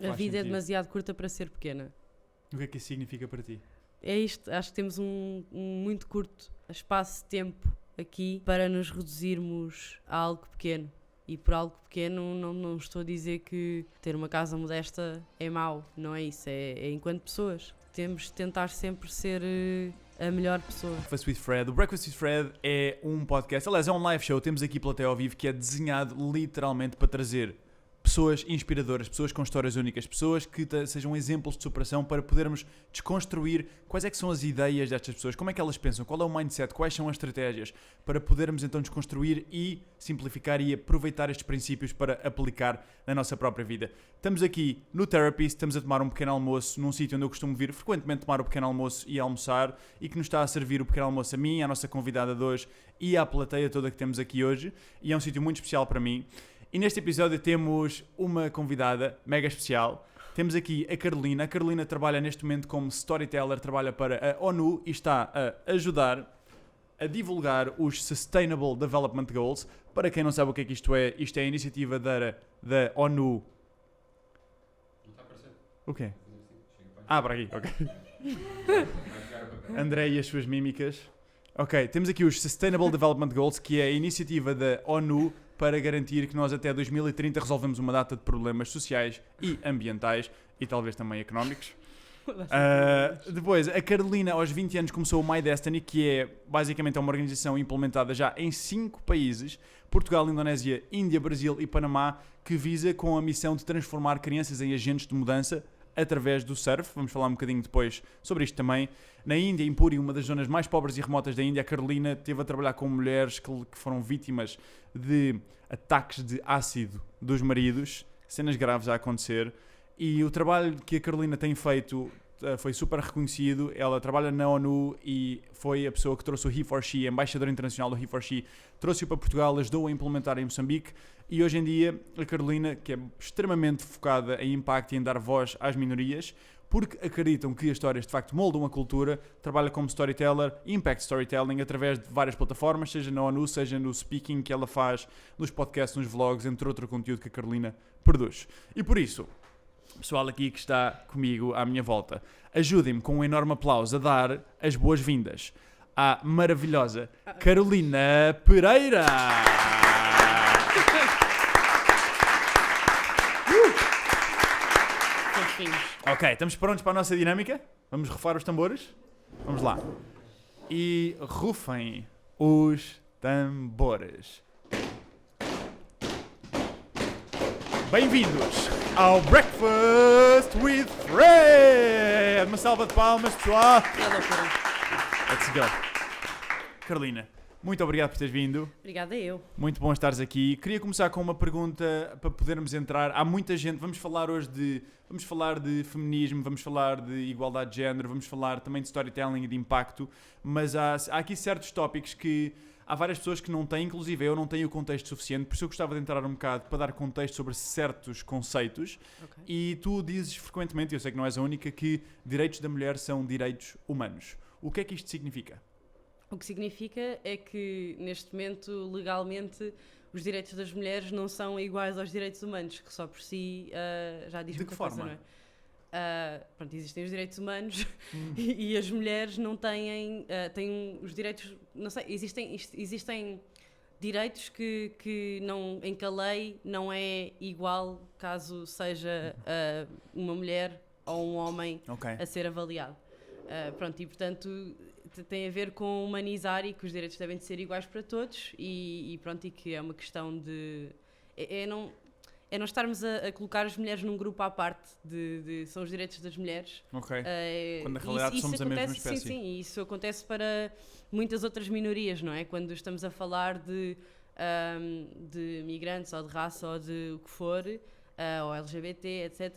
A vida é demasiado curta para ser pequena. O que é que isso significa para ti? É isto, acho que temos um muito curto espaço de tempo aqui para nos reduzirmos a algo pequeno. E por algo pequeno não estou a dizer que ter uma casa modesta é mau, não é isso, é enquanto pessoas. Temos de tentar sempre ser a melhor pessoa. Breakfast with Fred. O Breakfast with Fred é um podcast, aliás, é um live show, temos aqui plateia ao vivo, que é desenhado literalmente para trazer pessoas inspiradoras, pessoas com histórias únicas, pessoas que sejam exemplos de superação para podermos desconstruir quais é que são as ideias destas pessoas, como é que elas pensam, qual é o mindset, quais são as estratégias, para podermos então desconstruir e simplificar e aproveitar estes princípios para aplicar na nossa própria vida. Estamos aqui no Therapist, estamos a tomar um pequeno almoço num sítio onde eu costumo vir frequentemente tomar o pequeno almoço e almoçar, e que nos está a servir o pequeno almoço a mim, à nossa convidada de hoje e à plateia toda que temos aqui hoje, e é um sítio muito especial para mim. E neste episódio temos uma convidada mega especial. Temos aqui a Carolina. A Carolina trabalha neste momento como storyteller, trabalha para a ONU e está a ajudar a divulgar os Sustainable Development Goals. Para quem não sabe o que é isto é a iniciativa da ONU. Não está a aparecer. O quê? Para aqui, ok. André e as suas mímicas. Ok, temos aqui os Sustainable Development Goals, que é a iniciativa da ONU para garantir que nós até 2030 resolvemos uma data de problemas sociais e ambientais e talvez também económicos. Depois, a Carolina aos 20 anos começou o My Destiny, que é basicamente uma organização implementada já em 5 países, Portugal, Indonésia, Índia, Brasil e Panamá, que visa com a missão de transformar crianças em agentes de mudança através do surf. Vamos falar um bocadinho depois sobre isto também. Na Índia, em Puri, uma das zonas mais pobres e remotas da Índia, a Carolina esteve a trabalhar com mulheres que foram vítimas de ataques de ácido dos maridos, cenas graves a acontecer, e o trabalho que a Carolina tem feito foi super reconhecido. Ela trabalha na ONU e foi a pessoa que trouxe o He4She, a embaixadora internacional do He4She, trouxe-o para Portugal, ajudou a implementar em Moçambique, e hoje em dia a Carolina, que é extremamente focada em impacto e em dar voz às minorias, porque acreditam que as histórias de facto moldam a cultura, trabalha como storyteller, impact storytelling, através de várias plataformas, seja na ONU, seja no speaking que ela faz, nos podcasts, nos vlogs, entre outro conteúdo que a Carolina produz. E por isso, pessoal aqui que está comigo à minha volta, ajudem-me com um enorme aplauso a dar as boas-vindas à maravilhosa Carolina Pereira! Ok, estamos prontos para a nossa dinâmica? Vamos rufar os tambores? Vamos lá. E rufem os tambores. Bem-vindos ao Breakfast with Fred! Uma salva de palmas, pessoal! Let's go. Carolina, muito obrigado por teres vindo. Obrigada eu. Muito bom estares aqui. Queria começar com uma pergunta para podermos entrar. Há muita gente, vamos falar hoje vamos falar de feminismo, vamos falar de igualdade de género, vamos falar também de storytelling e de impacto, mas há aqui certos tópicos que há várias pessoas que não têm, inclusive eu não tenho o contexto suficiente, por isso eu gostava de entrar um bocado para dar contexto sobre certos conceitos. Okay. E tu dizes frequentemente, eu sei que não és a única, que direitos da mulher são direitos humanos. O que é que isto significa? O que significa é que, neste momento, legalmente, os direitos das mulheres não são iguais aos direitos humanos, que só por si já diz muita coisa, não é? Pronto, existem os direitos humanos e as mulheres não têm os direitos, não sei, existem direitos que não, em que a lei não é igual caso seja uma mulher ou um homem a ser avaliado. Pronto, e portanto tem a ver com humanizar e que os direitos devem de ser iguais para todos e pronto, e que é uma questão de... É não estarmos a colocar as mulheres num grupo à parte são os direitos das mulheres. Ok. Quando na realidade somos a mesma espécie. Sim, e isso acontece para muitas outras minorias, não é? Quando estamos a falar de migrantes ou de raça ou de o que for, ou LGBT, etc.,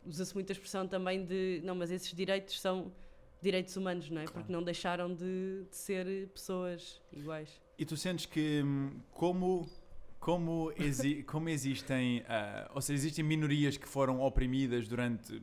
usa-se muita expressão também de não, mas esses direitos são direitos humanos, não é? Porque não deixaram de ser pessoas iguais. E tu sentes que como existem, ou seja, existem minorias que foram oprimidas durante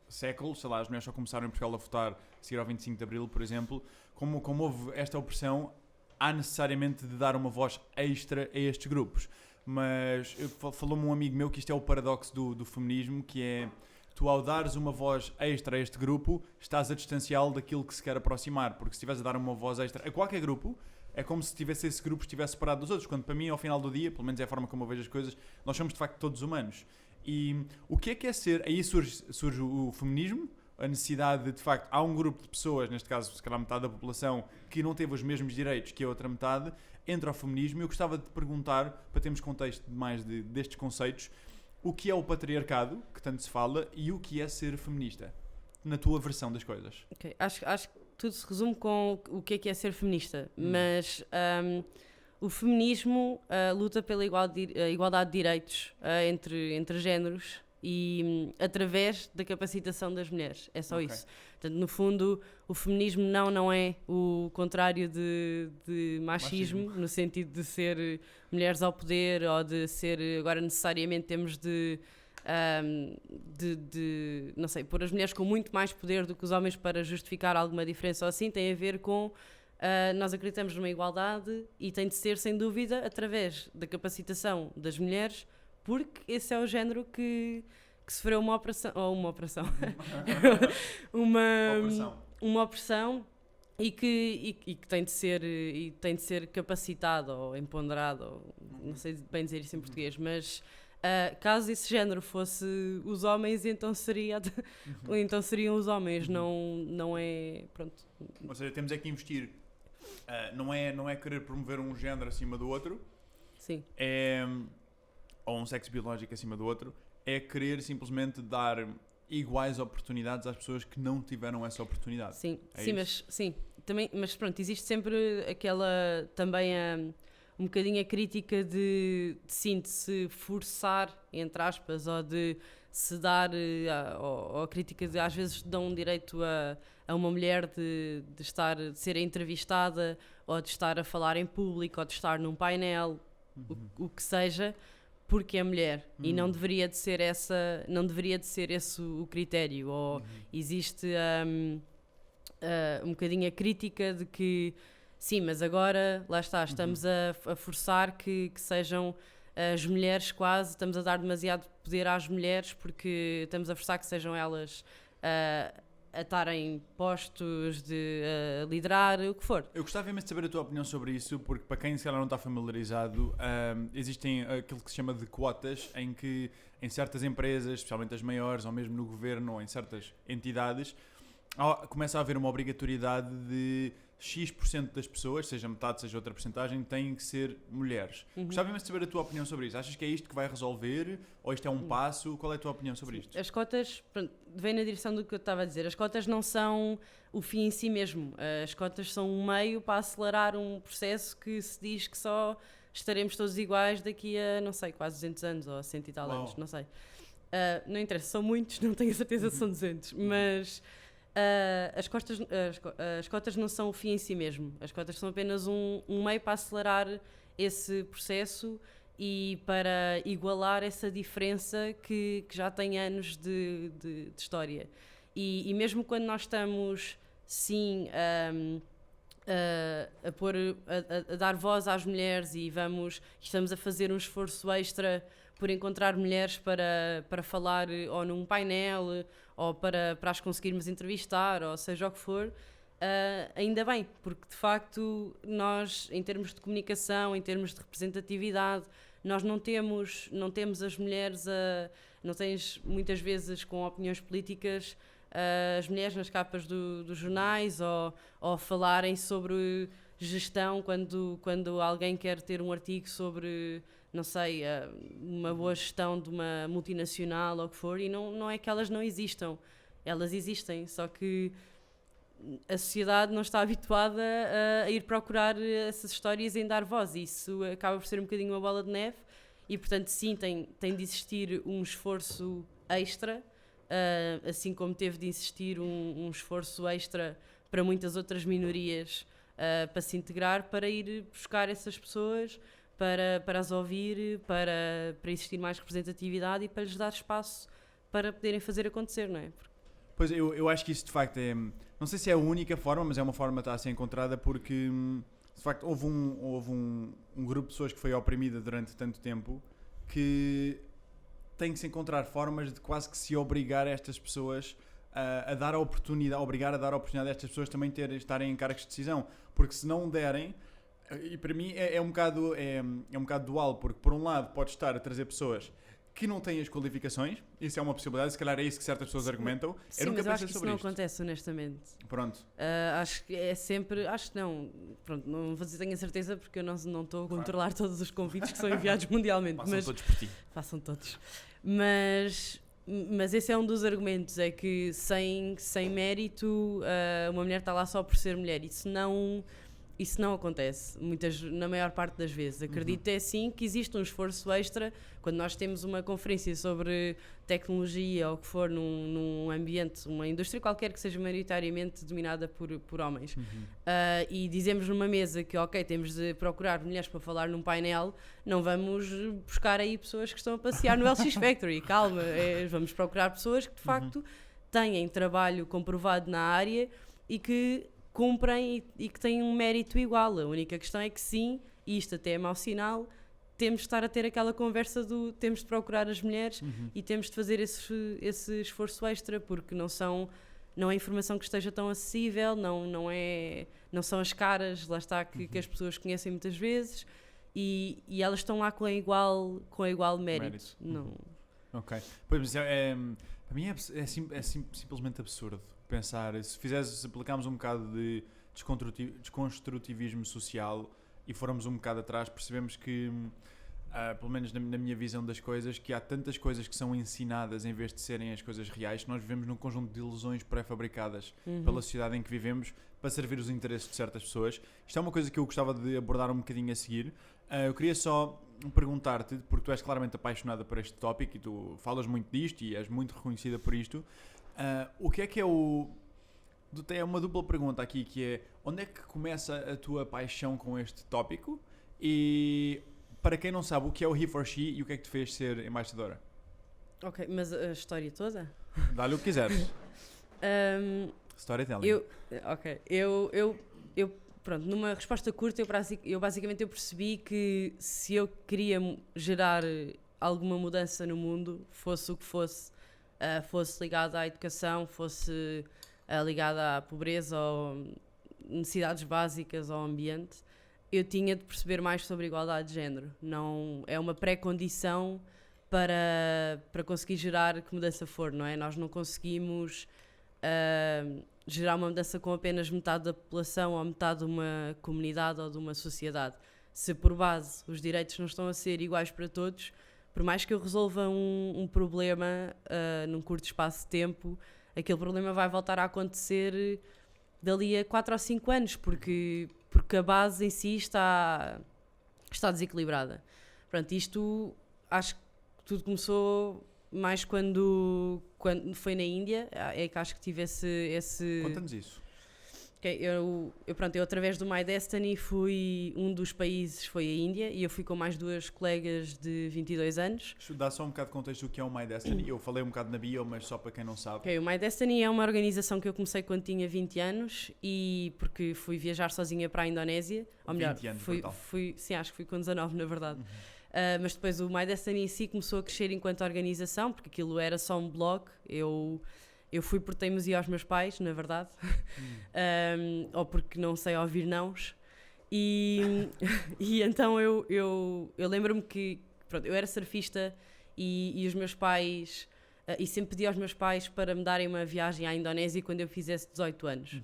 séculos, sei lá, as mulheres só começaram em Portugal a votar a seguir ao 25 de Abril, por exemplo, como houve esta opressão, há necessariamente de dar uma voz extra a estes grupos. mas falou-me um amigo meu que isto é o paradoxo do feminismo, que é, tu ao dares uma voz extra a este grupo, estás a distanciá-lo daquilo que se quer aproximar, porque se estiveres a dar uma voz extra a qualquer grupo, é como se esse grupo estivesse separado dos outros, quando para mim, ao final do dia, pelo menos é a forma como eu vejo as coisas, nós somos de facto todos humanos. E o que é ser, aí surge o feminismo, a necessidade de facto, há um grupo de pessoas, neste caso se calhar metade da população, que não teve os mesmos direitos que a outra metade, entra ao feminismo, e eu gostava de te perguntar, para termos contexto mais destes conceitos, o que é o patriarcado, que tanto se fala, e o que é ser feminista, na tua versão das coisas. Okay. Acho que tudo se resume com o que é ser feminista, mas o feminismo luta pela igualdade de direitos entre géneros e através da capacitação das mulheres, é só isso. Portanto, no fundo, o feminismo não é o contrário de machismo, no sentido de ser mulheres ao poder, ou de ser, agora necessariamente temos de não sei, pôr as mulheres com muito mais poder do que os homens para justificar alguma diferença ou assim. Tem a ver com nós acreditamos numa igualdade, e tem de ser, sem dúvida, através da capacitação das mulheres, porque esse é o género que sofreu uma opressão uma opressão e que tem de ser capacitado ou empoderado, ou, não sei bem dizer isso em português, mas caso esse género fosse os homens, então seriam os homens, não é, pronto. Ou seja, temos é que investir, não é querer promover um género acima do outro. Sim. Ou um sexo biológico acima do outro, é querer simplesmente dar iguais oportunidades às pessoas que não tiveram essa oportunidade. Sim, mas pronto, existe sempre aquela também um bocadinho a crítica de se forçar, entre aspas, ou de se dar, ou a crítica de às vezes dão direito a uma mulher de ser entrevistada, ou de estar a falar em público, ou de estar num painel, o que seja, porque é mulher, e não deveria de ser esse o critério, ou existe um bocadinho a crítica de que sim, mas agora, lá está, estamos a forçar que sejam as mulheres, quase, estamos a dar demasiado poder às mulheres, porque estamos a forçar que sejam elas a estarem postos de liderar, o que for. Eu gostava imenso de saber a tua opinião sobre isso, porque para quem se calhar não está familiarizado, existem aquilo que se chama de cotas, em que em certas empresas, especialmente as maiores, ou mesmo no governo, ou em certas entidades, começa a haver uma obrigatoriedade de X% das pessoas, seja metade, seja outra porcentagem, têm que ser mulheres. Gostava imenso de saber a tua opinião sobre isso. Achas que é isto que vai resolver? Ou isto é um passo? Qual é a tua opinião sobre isto? As cotas, pronto, vem na direção do que eu estava a dizer. As cotas não são o fim em si mesmo. As cotas são um meio para acelerar um processo que se diz que só estaremos todos iguais daqui a, não sei, quase 200 anos ou 100 e tal anos, não sei. Não interessa, são muitos, não tenho a certeza se são 200, mas as cotas não são o fim em si mesmo. As cotas são apenas um meio para acelerar esse processo e para igualar essa diferença que já tem anos de história. E mesmo quando nós estamos, sim, a dar voz às mulheres e estamos a fazer um esforço extra por encontrar mulheres para falar ou num painel ou para as conseguirmos entrevistar, ou seja o que for, ainda bem, porque de facto nós, em termos de comunicação, em termos de representatividade, nós não temos as mulheres, não tens muitas vezes com opiniões políticas as mulheres nas capas dos jornais ou falarem sobre gestão quando alguém quer ter um artigo sobre, não sei, uma boa gestão de uma multinacional ou o que for, e não é que elas não existam, elas existem, só que a sociedade não está habituada a ir procurar essas histórias em dar voz, e isso acaba por ser um bocadinho uma bola de neve, e portanto sim, tem de existir um esforço extra, assim como teve de existir um esforço extra para muitas outras minorias para se integrar, para ir buscar essas pessoas, para as ouvir, para existir mais representatividade e para lhes dar espaço para poderem fazer acontecer, não é? Pois, eu acho que isso de facto é, não sei se é a única forma, mas é uma forma que está a ser encontrada, porque De facto, houve um grupo de pessoas que foi oprimida durante tanto tempo que tem que se encontrar formas de quase que se obrigar estas pessoas a dar a oportunidade, obrigar a dar a oportunidade a estas pessoas também estarem em cargos de decisão, porque se não derem, e para mim é um bocado dual, porque por um lado pode estar a trazer pessoas que não têm as qualificações, isso é uma possibilidade, se calhar é isso que certas pessoas argumentam. Sim, mas eu acho que isso não acontece, honestamente. Pronto. Acho que é sempre, acho que não, pronto, não vou dizer que tenho a certeza porque eu não estou a controlar todos os convites que são enviados mundialmente. Façam todos por ti. Façam todos. Mas esse é um dos argumentos, é que sem mérito uma mulher está lá só por ser mulher. Isso não acontece, na maior parte das vezes. Acredito é sim que existe um esforço extra quando nós temos uma conferência sobre tecnologia ou o que for num ambiente, uma indústria qualquer que seja maioritariamente dominada por homens. E dizemos numa mesa que, ok, temos de procurar mulheres para falar num painel, não vamos buscar aí pessoas que estão a passear no LX Factory, calma, vamos procurar pessoas que de facto têm trabalho comprovado na área e que cumprem e que têm um mérito igual. A única questão é que sim, e isto até é mau sinal, temos de estar a ter aquela conversa temos de procurar as mulheres e temos de fazer esse esforço extra, porque não é informação que esteja tão acessível, não são as caras, lá está, que as pessoas conhecem muitas vezes e elas estão lá com igual mérito. Não. Ok. Pois, para mim é simplesmente absurdo pensar, se aplicarmos um bocado de desconstrutivismo social e formos um bocado atrás, percebemos que, pelo menos na minha visão das coisas, que há tantas coisas que são ensinadas em vez de serem as coisas reais, que nós vivemos num conjunto de ilusões pré-fabricadas pela sociedade em que vivemos para servir os interesses de certas pessoas. Isto é uma coisa que eu gostava de abordar um bocadinho a seguir. Eu queria só perguntar-te, porque tu és claramente apaixonada por este tópico e tu falas muito disto e és muito reconhecida por isto. O que é é uma dupla pergunta aqui, que é: onde é que começa a tua paixão com este tópico? E para quem não sabe, o que é o He for She e o que é que te fez ser embaixadora? Ok, mas a história toda? Dá-lhe o que quiseres. Storytelling. Pronto, numa resposta curta, eu basicamente percebi que se eu queria gerar alguma mudança no mundo, fosse o que fosse ligado à educação, fosse ligado à pobreza ou necessidades básicas ao ambiente, eu tinha de perceber mais sobre igualdade de género. Não, é uma pré-condição para conseguir gerar que mudança for, não é? Nós não conseguimos gerar uma mudança com apenas metade da população ou metade de uma comunidade ou de uma sociedade. Se por base os direitos não estão a ser iguais para todos, por mais que eu resolva um problema num curto espaço de tempo, aquele problema vai voltar a acontecer dali a 4 ou 5 anos, porque a base em si está desequilibrada. Pronto, isto acho que tudo começou mais quando foi na Índia, é que acho que tive esse... Conta-nos isso. Okay, eu através do My Destiny um dos países foi a Índia e eu fui com mais 2 colegas de 22 anos. Dá só um bocado de contexto do que é o My Destiny. Eu falei um bocado na bio, mas só para quem não sabe. Okay, o My Destiny é uma organização que eu comecei quando tinha 20 anos e porque fui viajar sozinha para a Indonésia. Ou melhor, 20 anos, sim, acho que fui com 19 na verdade. Mas depois o My Destiny em si começou a crescer enquanto organização, porque aquilo era só um blog. Eu fui por teimosia aos meus pais, na verdade, ou porque não sei ouvir nãos. E então eu lembro-me que pronto, eu era surfista e os meus pais, e sempre pedi aos meus pais para me darem uma viagem à Indonésia quando eu fizesse 18 anos.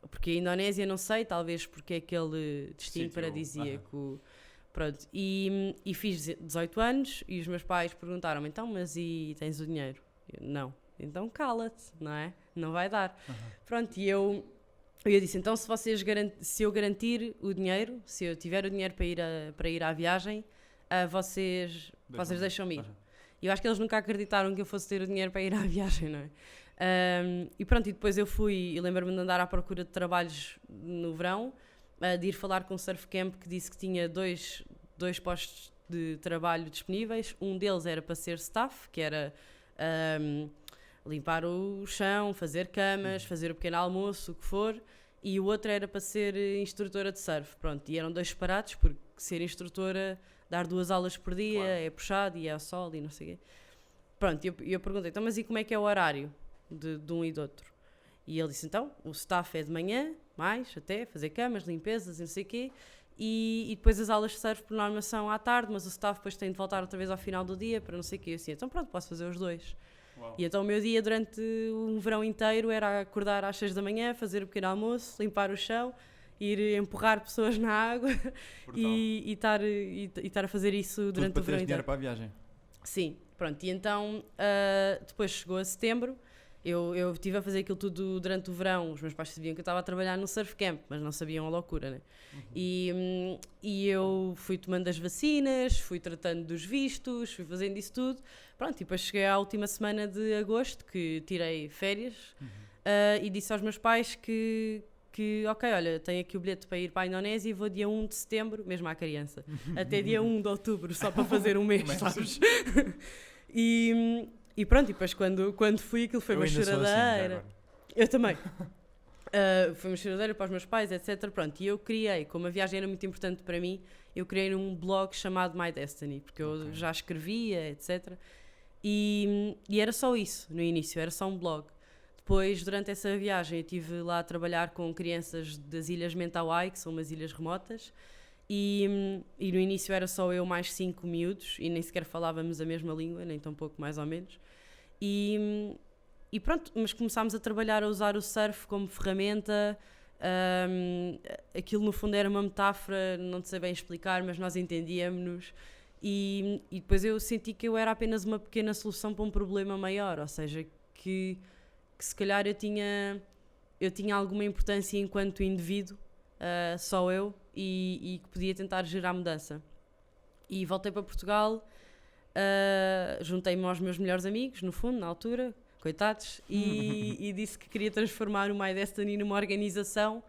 Porque a Indonésia, não sei, talvez porque é aquele destino paradisíaco. Pronto, e fiz 18 anos e os meus pais perguntaram-me, então, mas e tens o dinheiro? Eu, não. Então cala-te, não é? Não vai dar. Pronto, e eu disse, então se eu garantir o dinheiro, se eu tiver o dinheiro para ir à viagem, vocês deixam-me ir. E eu acho que eles nunca acreditaram que eu fosse ter o dinheiro para ir à viagem, não é? E pronto, e depois eu fui, e lembro-me de andar à procura de trabalhos no verão, de ir falar com um surf camp que disse que tinha dois postos de trabalho disponíveis. Um deles era para ser staff, que era limpar o chão, fazer camas, fazer o pequeno almoço, o que for, e o outro era para ser instrutora de surf. Pronto, e eram 2 separados, porque ser instrutora, dar 2 aulas por dia, Claro. é puxado e é ao sol e não sei o quê. Pronto, e eu perguntei, então, mas e como é que é o horário de um e do outro? E ele disse, então, o staff é de manhã, mais até, fazer camas, limpezas e não sei o quê, e depois as aulas de surf por norma são à tarde, mas o staff depois tem de voltar outra vez ao final do dia para não sei o quê. Eu assim, então pronto, posso fazer os 2. Uau. E então o meu dia durante um verão inteiro era acordar às 6 da manhã, fazer o pequeno almoço, limpar o chão, ir empurrar pessoas na água e estar a fazer isso Tudo durante para o verão teres dinheiro inteiro. para a viagem. Sim, pronto. E então depois chegou a setembro, eu estive a fazer aquilo tudo durante o verão. Os meus pais sabiam que eu estava a trabalhar no surf camp, mas não sabiam a loucura, né? E eu fui tomando as vacinas, fui tratando dos vistos, fui fazendo isso tudo. Pronto, e depois cheguei à última semana de agosto, que tirei férias, e disse aos meus pais que ok, olha, tenho aqui o bilhete para ir para a Indonésia e vou dia 1 de setembro, mesmo à criança, até dia 1 de outubro, só para fazer um mês, sabes? E pronto, e depois quando fui, aquilo foi Eu uma ainda sou assim, já choradeira. agora. Eu também. Foi uma choradeira para os meus pais, etc. Pronto, e eu criei, como a viagem era muito importante para mim, eu criei um blog chamado My Destiny, porque eu já escrevia, etc. E era só isso, no início, era só um blog. Depois, durante essa viagem, eu estive lá a trabalhar com crianças das Ilhas Mentawai, que são umas ilhas remotas, e no início era só eu mais 5 miúdos, e nem sequer falávamos a mesma língua, nem tão pouco mais ou menos. E pronto, mas começámos a trabalhar, a usar o surf como ferramenta. Aquilo no fundo era uma metáfora, não sei bem explicar, mas nós entendíamos-nos. E depois eu senti que eu era apenas uma pequena solução para um problema maior, ou seja, que se calhar eu tinha alguma importância enquanto indivíduo, só eu, e que podia tentar gerar mudança. E voltei para Portugal, juntei-me aos meus melhores amigos, no fundo, na altura, coitados, e disse que queria transformar o My Destiny numa organização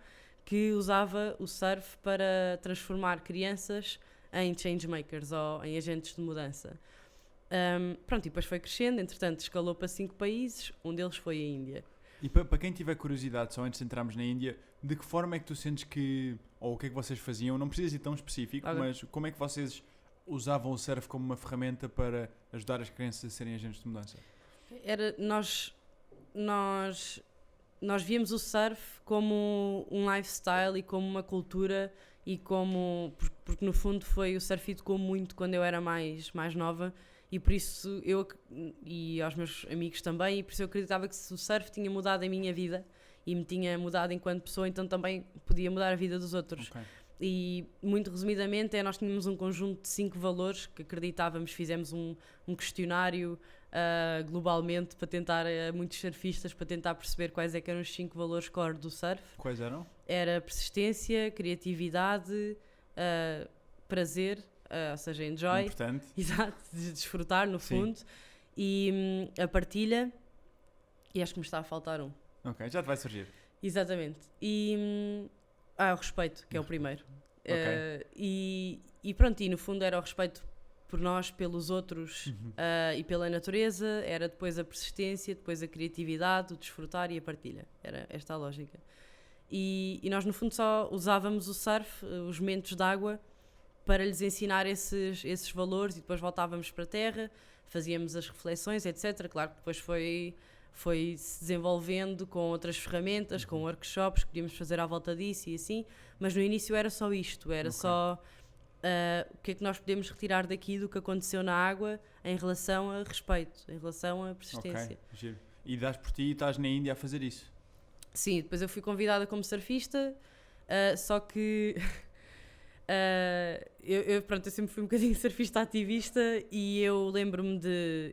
que usava o surf para transformar crianças em changemakers ou em agentes de mudança. Pronto, e depois foi crescendo, entretanto escalou para 5 países, um deles foi a Índia. E para quem tiver curiosidade, só antes de entrarmos na Índia, de que forma é que tu sentes que, ou o que é que vocês faziam, não precisa ir tão específico, Okay. mas como é que vocês usavam o surf como uma ferramenta para ajudar as crianças a serem agentes de mudança? Nós víamos o surf como um lifestyle e como uma cultura e como... Porque no fundo o surf educou muito quando eu era mais nova e por isso e aos meus amigos também, e por isso eu acreditava que se o surf tinha mudado a minha vida e me tinha mudado enquanto pessoa, então também podia mudar a vida dos outros. Okay. E muito resumidamente nós tínhamos um conjunto de 5 valores que acreditávamos, fizemos um questionário globalmente para tentar, muitos surfistas, para tentar perceber quais é que eram os 5 valores core do surf. Quais eram? Era persistência, criatividade, prazer, ou seja, enjoy, Importante. exato, de desfrutar no Sim. fundo, e a partilha, e acho que me está a faltar um. Ok, já te vai surgir. Exatamente. E o respeito, que é o primeiro. Ok. E pronto, e no fundo era o respeito por nós, pelos outros e pela natureza, era depois a persistência, depois a criatividade, o desfrutar e a partilha. Era esta a lógica. E nós no fundo só usávamos o surf, os momentos de água, para lhes ensinar esses valores e depois voltávamos para a terra, fazíamos as reflexões, etc. Claro que depois foi se desenvolvendo com outras ferramentas, com workshops que podíamos fazer à volta disso e assim, mas no início era só isto, era só o que é que nós podemos retirar daqui do que aconteceu na água em relação a respeito, em relação a persistência. Ok, giro. E dás por ti e estás na Índia a fazer isso? Sim, depois eu fui convidada como surfista, só que eu sempre fui um bocadinho surfista ativista e eu lembro-me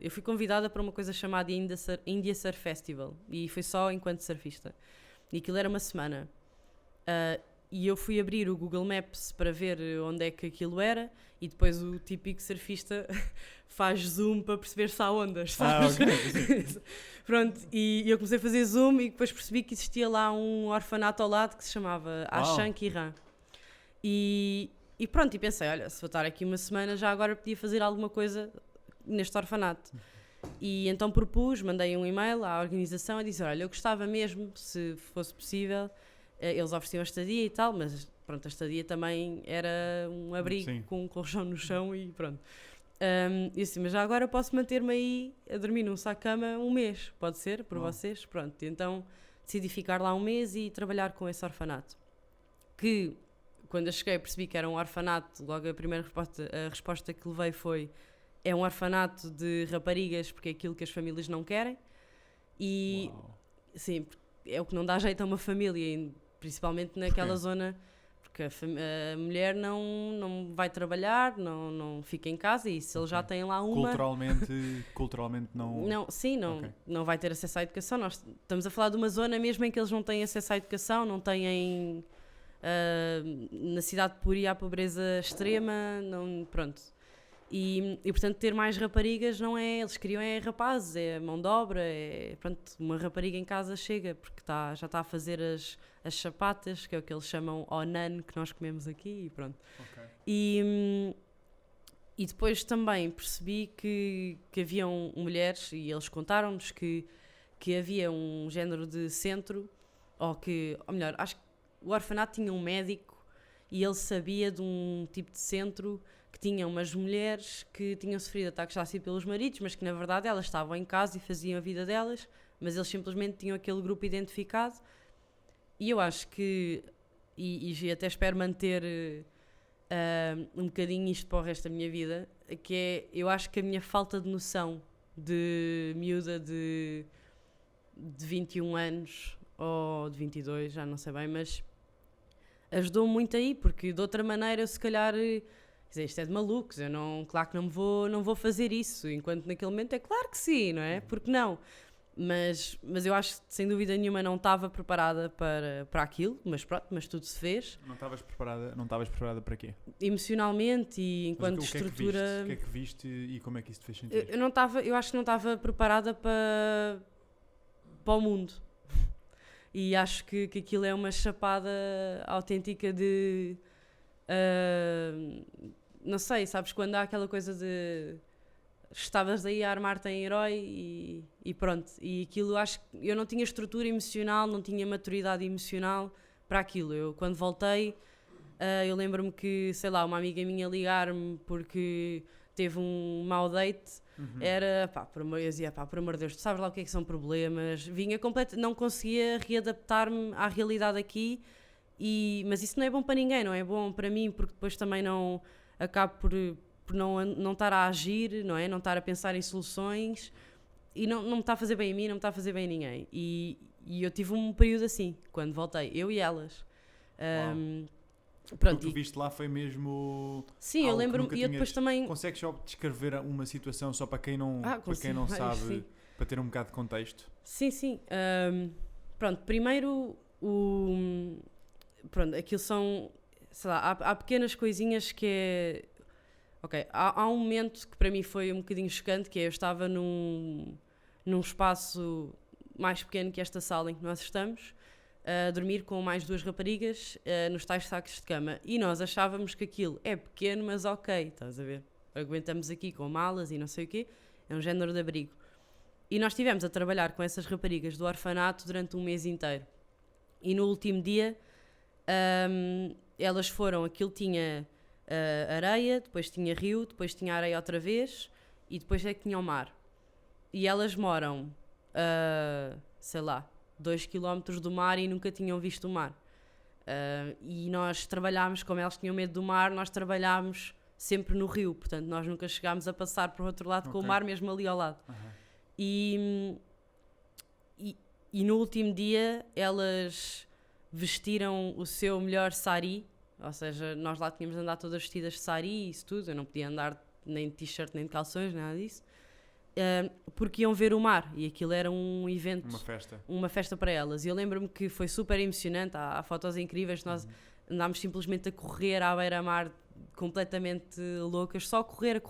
eu fui convidada para uma coisa chamada India Surf Festival e foi só enquanto surfista e aquilo era uma semana e eu fui abrir o Google Maps para ver onde é que aquilo era e depois o típico surfista faz zoom para perceber se há ondas, sabes? Ok. Pronto, e eu comecei a fazer zoom e depois percebi que existia lá um orfanato ao lado que se chamava Ashan Kiran. E pronto, e pensei, olha, se vou estar aqui uma semana já agora podia fazer alguma coisa neste orfanato. E então propus, mandei um e-mail à organização e disse, olha, eu gostava mesmo, se fosse possível, Eles ofereciam a estadia e tal, mas pronto, a estadia também era um abrigo com um colchão no chão e pronto. E assim, mas já agora posso manter-me aí a dormir num saco-cama um mês, pode ser, por vocês? Pronto, então decidi ficar lá um mês e trabalhar com esse orfanato. Que, quando eu cheguei, percebi que era um orfanato, logo a primeira resposta que levei foi: é um orfanato de raparigas porque é aquilo que as famílias não querem. E, sim, é o que não dá jeito a uma família, principalmente naquela zona, porque a mulher não vai trabalhar, não fica em casa, e se ele já tem lá uma... Culturalmente não... Não vai ter acesso à educação. Nós estamos a falar de uma zona mesmo em que eles não têm acesso à educação, não têm... na cidade de Puri há pobreza extrema, pronto. E portanto ter mais raparigas não é, eles queriam rapazes, é mão de obra, pronto, uma rapariga em casa chega porque já está a fazer as chapatas, que é o que eles chamam onan, que nós comemos aqui, e pronto. E depois também percebi que haviam mulheres, e eles contaram-nos que havia um género de centro, ou melhor, acho que o orfanato tinha um médico e ele sabia de um tipo de centro que tinha umas mulheres que tinham sofrido ataques de ácido pelos maridos, mas que na verdade elas estavam em casa e faziam a vida delas, mas eles simplesmente tinham aquele grupo identificado. E eu acho que, e até espero manter um bocadinho isto para o resto da minha vida, que é, eu acho que a minha falta de noção de miúda de 21 anos ou de 22, já não sei bem, mas ajudou-me muito aí, porque de outra maneira eu se calhar... Quer dizer, isto é de malucos, claro que não vou fazer isso, enquanto naquele momento é claro que sim, não é? Porque não? Mas eu acho que sem dúvida nenhuma não estava preparada para aquilo, mas tudo se fez. Não estavas preparada para quê? Emocionalmente e enquanto estrutura... O que é que viste e como é que isso te fez sentir? Eu acho que não estava preparada para o mundo. E acho que aquilo é uma chapada autêntica de... não sei, sabes, quando há aquela coisa de estavas aí a armar-te em herói e pronto, e aquilo, acho que eu não tinha estrutura emocional, não tinha maturidade emocional para aquilo. Eu quando voltei, eu lembro-me que, sei lá, uma amiga minha ligar-me porque teve um mau date, era, eu dizia, por amor de Deus, tu sabes lá o que é que são problemas, vinha completo, não conseguia readaptar-me à realidade aqui. Mas isso não é bom para ninguém, não é bom para mim, porque depois também não acabo por não estar a agir, não é? Não estar a pensar em soluções, e não me está a fazer bem a mim, não me está a fazer bem a ninguém. E eu tive um período assim, quando voltei, eu e elas. Pronto, o que tu viste lá foi mesmo... Sim, eu lembro-me, e eu depois também... Consegues só descrever uma situação só para quem não, sabe, sim. Para ter um bocado de contexto? Sim. Pronto, primeiro pronto, aquilo são, sei lá, há pequenas coisinhas que é... Ok, há um momento que para mim foi um bocadinho chocante, que é, eu estava num espaço mais pequeno que esta sala em que nós estamos, a dormir com mais 2 raparigas nos tais sacos de cama, e nós achávamos que aquilo é pequeno, mas ok, estás a ver? Aguentamos aqui com malas e não sei o quê, é um género de abrigo. E nós estivemos a trabalhar com essas raparigas do orfanato durante um mês inteiro. E no último dia... elas foram, aquilo tinha areia, depois tinha rio, depois tinha areia outra vez e depois é que tinha o mar. E elas moram, sei lá, 2 km do mar e nunca tinham visto o mar. E nós trabalhámos, como elas tinham medo do mar, nós trabalhámos sempre no rio, portanto nós nunca chegámos a passar para o outro lado com o mar mesmo ali ao lado. E no último dia elas... vestiram o seu melhor sari, ou seja, nós lá tínhamos de andar todas vestidas de sari e isso tudo, eu não podia andar nem de t-shirt nem de calções, nada disso, porque iam ver o mar, e aquilo era um evento, uma festa para elas, e eu lembro-me que foi super emocionante, há fotos incríveis, nós andámos simplesmente a correr à beira-mar, completamente loucas, só a correr,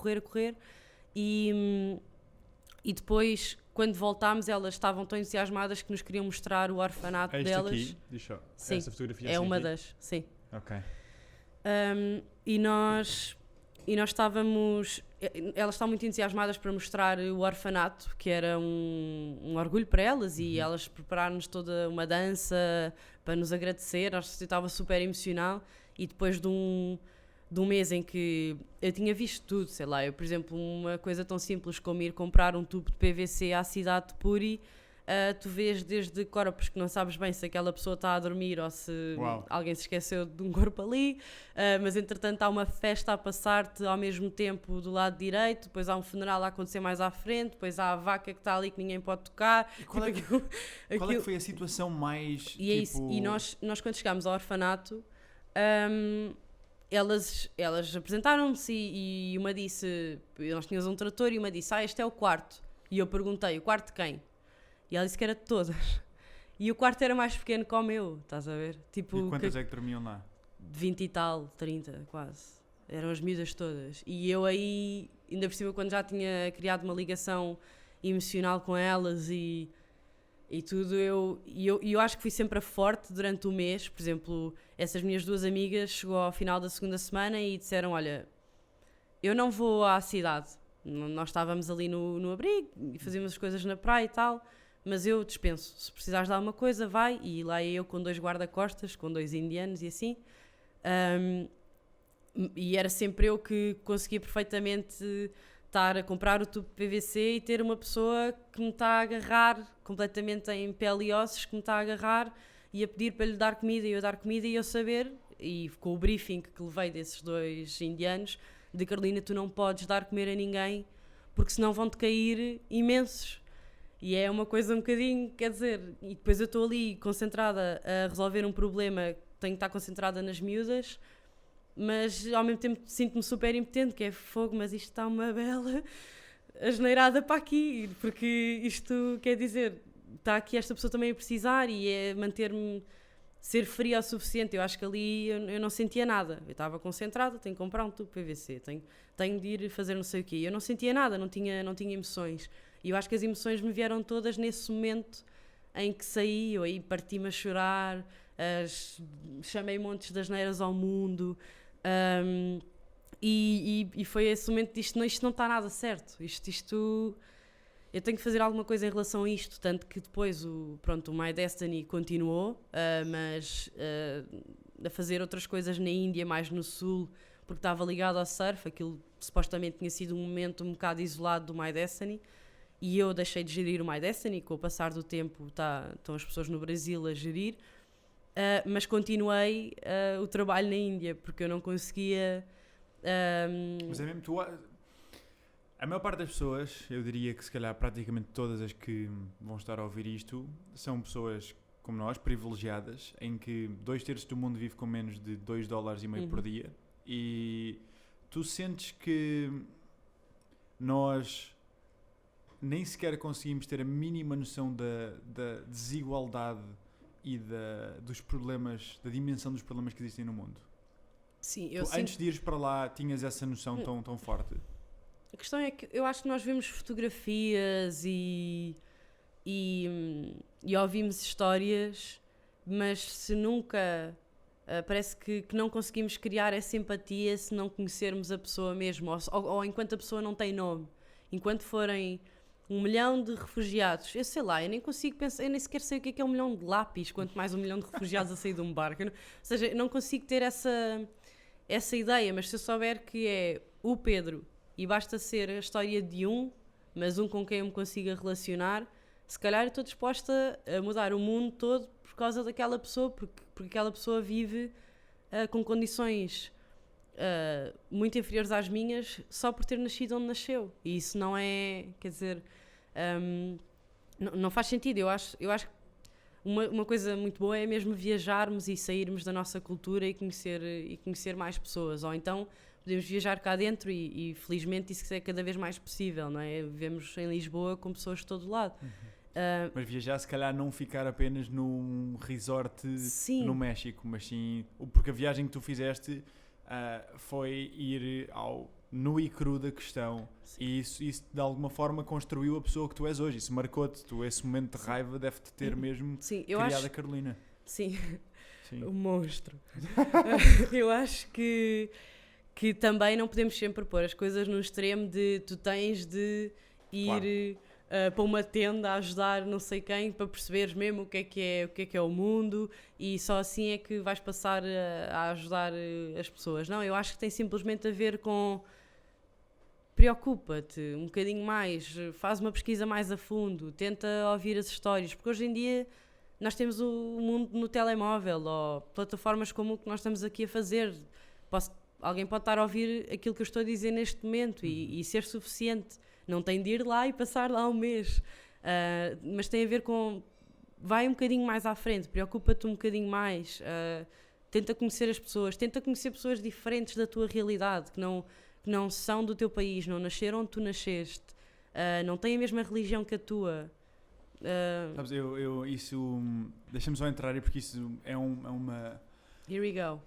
e depois... Quando voltámos, elas estavam tão entusiasmadas que nos queriam mostrar o orfanato delas. Aqui? Deixa sim, essa fotografia é uma aqui? das, sim. Ok. E nós e nós estávamos... Elas estavam muito entusiasmadas para mostrar o orfanato, que era um orgulho para elas, e elas prepararam-nos toda uma dança para nos agradecer. Eu estava super emocional, e depois de um mês em que eu tinha visto tudo, sei lá, eu, por exemplo, uma coisa tão simples como ir comprar um tubo de PVC à cidade de Puri, tu vês desde corpos que não sabes bem se aquela pessoa está a dormir ou se alguém se esqueceu de um corpo ali, mas entretanto há uma festa a passar-te ao mesmo tempo do lado direito, depois há um funeral a acontecer mais à frente, depois há a vaca que está ali que ninguém pode tocar. E qual é que foi a situação mais... E é isso, e nós quando chegámos ao orfanato, elas apresentaram-se e uma disse, nós tínhamos um trator e uma disse, este é o quarto. E eu perguntei, o quarto de quem? E ela disse que era de todas. E o quarto era mais pequeno que o meu, estás a ver? Tipo, e quantas é que dormiam lá? 20 e tal, 30 quase. Eram as miúdas todas. E eu aí, ainda por cima, quando já tinha criado uma ligação emocional com elas e tudo, eu acho que fui sempre a forte durante o mês. Por exemplo, essas minhas duas amigas chegou ao final da segunda semana e disseram, olha, eu não vou à cidade. Nós estávamos ali no abrigo e fazíamos as coisas na praia e tal, mas eu dispenso. Se precisares de alguma coisa, vai. E lá ia eu com 2 guarda-costas, com 2 indianos e assim. E era sempre eu que conseguia perfeitamente estar a comprar o tubo de PVC e ter uma pessoa que me está a agarrar, completamente em pele e ossos, que me está a agarrar e a pedir para lhe dar comida e eu dar comida e eu saber, e com o briefing que levei desses 2 indianos, de Carolina, tu não podes dar comer a ninguém porque senão vão-te cair imensos. E é uma coisa um bocadinho, quer dizer, e depois eu estou ali concentrada a resolver um problema, tenho que estar concentrada nas miúdas, mas ao mesmo tempo sinto-me super impotente, que é fogo, mas isto está uma bela asneirada para aqui, porque isto quer dizer, está aqui esta pessoa também a precisar e é manter-me, ser fria o suficiente. Eu acho que ali eu não sentia nada, eu estava concentrada, tenho que comprar um tubo PVC, tenho de ir fazer não sei o quê, eu não sentia nada, não tinha emoções. E eu acho que as emoções me vieram todas nesse momento em que saí, eu aí parti-me a chorar, chamei montes de asneiras ao mundo, e foi esse momento de isto não está nada certo, isto eu tenho que fazer alguma coisa em relação a isto, tanto que depois o My Destiny continuou, mas a fazer outras coisas na Índia, mais no sul, porque estava ligado ao surf, aquilo supostamente tinha sido um momento um bocado isolado do My Destiny, e eu deixei de gerir o My Destiny, com o passar do tempo estão as pessoas no Brasil a gerir, mas continuei o trabalho na Índia, porque eu não conseguia... Mas é mesmo, a maior parte das pessoas, eu diria que se calhar praticamente todas as que vão estar a ouvir isto, são pessoas como nós, privilegiadas, em que 2/3 do mundo vive com menos de $2,50 por dia, e tu sentes que nós nem sequer conseguimos ter a mínima noção da desigualdade e dos problemas, da dimensão dos problemas que existem no mundo? Sim, antes de ires para lá, tinhas essa noção tão forte? A questão é que eu acho que nós vemos fotografias e ouvimos histórias, mas se nunca... parece que não conseguimos criar essa empatia se não conhecermos a pessoa mesmo, ou enquanto a pessoa não tem nome. Enquanto forem 1 milhão de refugiados, eu sei lá, eu nem consigo pensar, eu nem sequer sei o que é 1 milhão de lápis, quanto mais 1 milhão de refugiados a sair de um barco. Ou seja, eu não consigo ter essa ideia, mas se eu souber que é o Pedro e basta ser a história de mas com quem eu me consiga relacionar, se calhar eu estou disposta a mudar o mundo todo por causa daquela pessoa, porque aquela pessoa vive com condições muito inferiores às minhas só por ter nascido onde nasceu. E isso não é, quer dizer, não faz sentido. Eu acho que uma coisa muito boa é mesmo viajarmos e sairmos da nossa cultura e conhecer mais pessoas, ou então podemos viajar cá dentro e felizmente isso é cada vez mais possível, não é? Vivemos em Lisboa com pessoas de todo lado. Mas viajar, se calhar, não ficar apenas num resort no México, mas sim, porque a viagem que tu fizeste foi ir ao nu e cru da questão. Sim. E isso de alguma forma construiu a pessoa que tu és hoje. Isso marcou-te. Esse momento de raiva deve-te ter mesmo criado a Carolina. Sim, o monstro. Eu acho que que também não podemos sempre pôr as coisas no extremo de tu tens de ir para uma tenda a ajudar não sei quem para perceberes mesmo o que é o mundo e só assim é que vais passar a ajudar as pessoas. Não, eu acho que tem simplesmente a ver com preocupa-te um bocadinho mais, faz uma pesquisa mais a fundo, tenta ouvir as histórias, porque hoje em dia nós temos o mundo no telemóvel ou plataformas como o que nós estamos aqui a fazer. Alguém pode estar a ouvir aquilo que eu estou a dizer neste momento e ser suficiente. Não tem de ir lá e passar lá um mês. Mas tem a ver com... Vai um bocadinho mais à frente, preocupa-te um bocadinho mais. Tenta conhecer as pessoas. Tenta conhecer pessoas diferentes da tua realidade, que não são do teu país, não nasceram onde tu nasceste. Não têm a mesma religião que a tua. Sabes, isso... Deixa-me só entrar aí porque isso é uma... Here we go.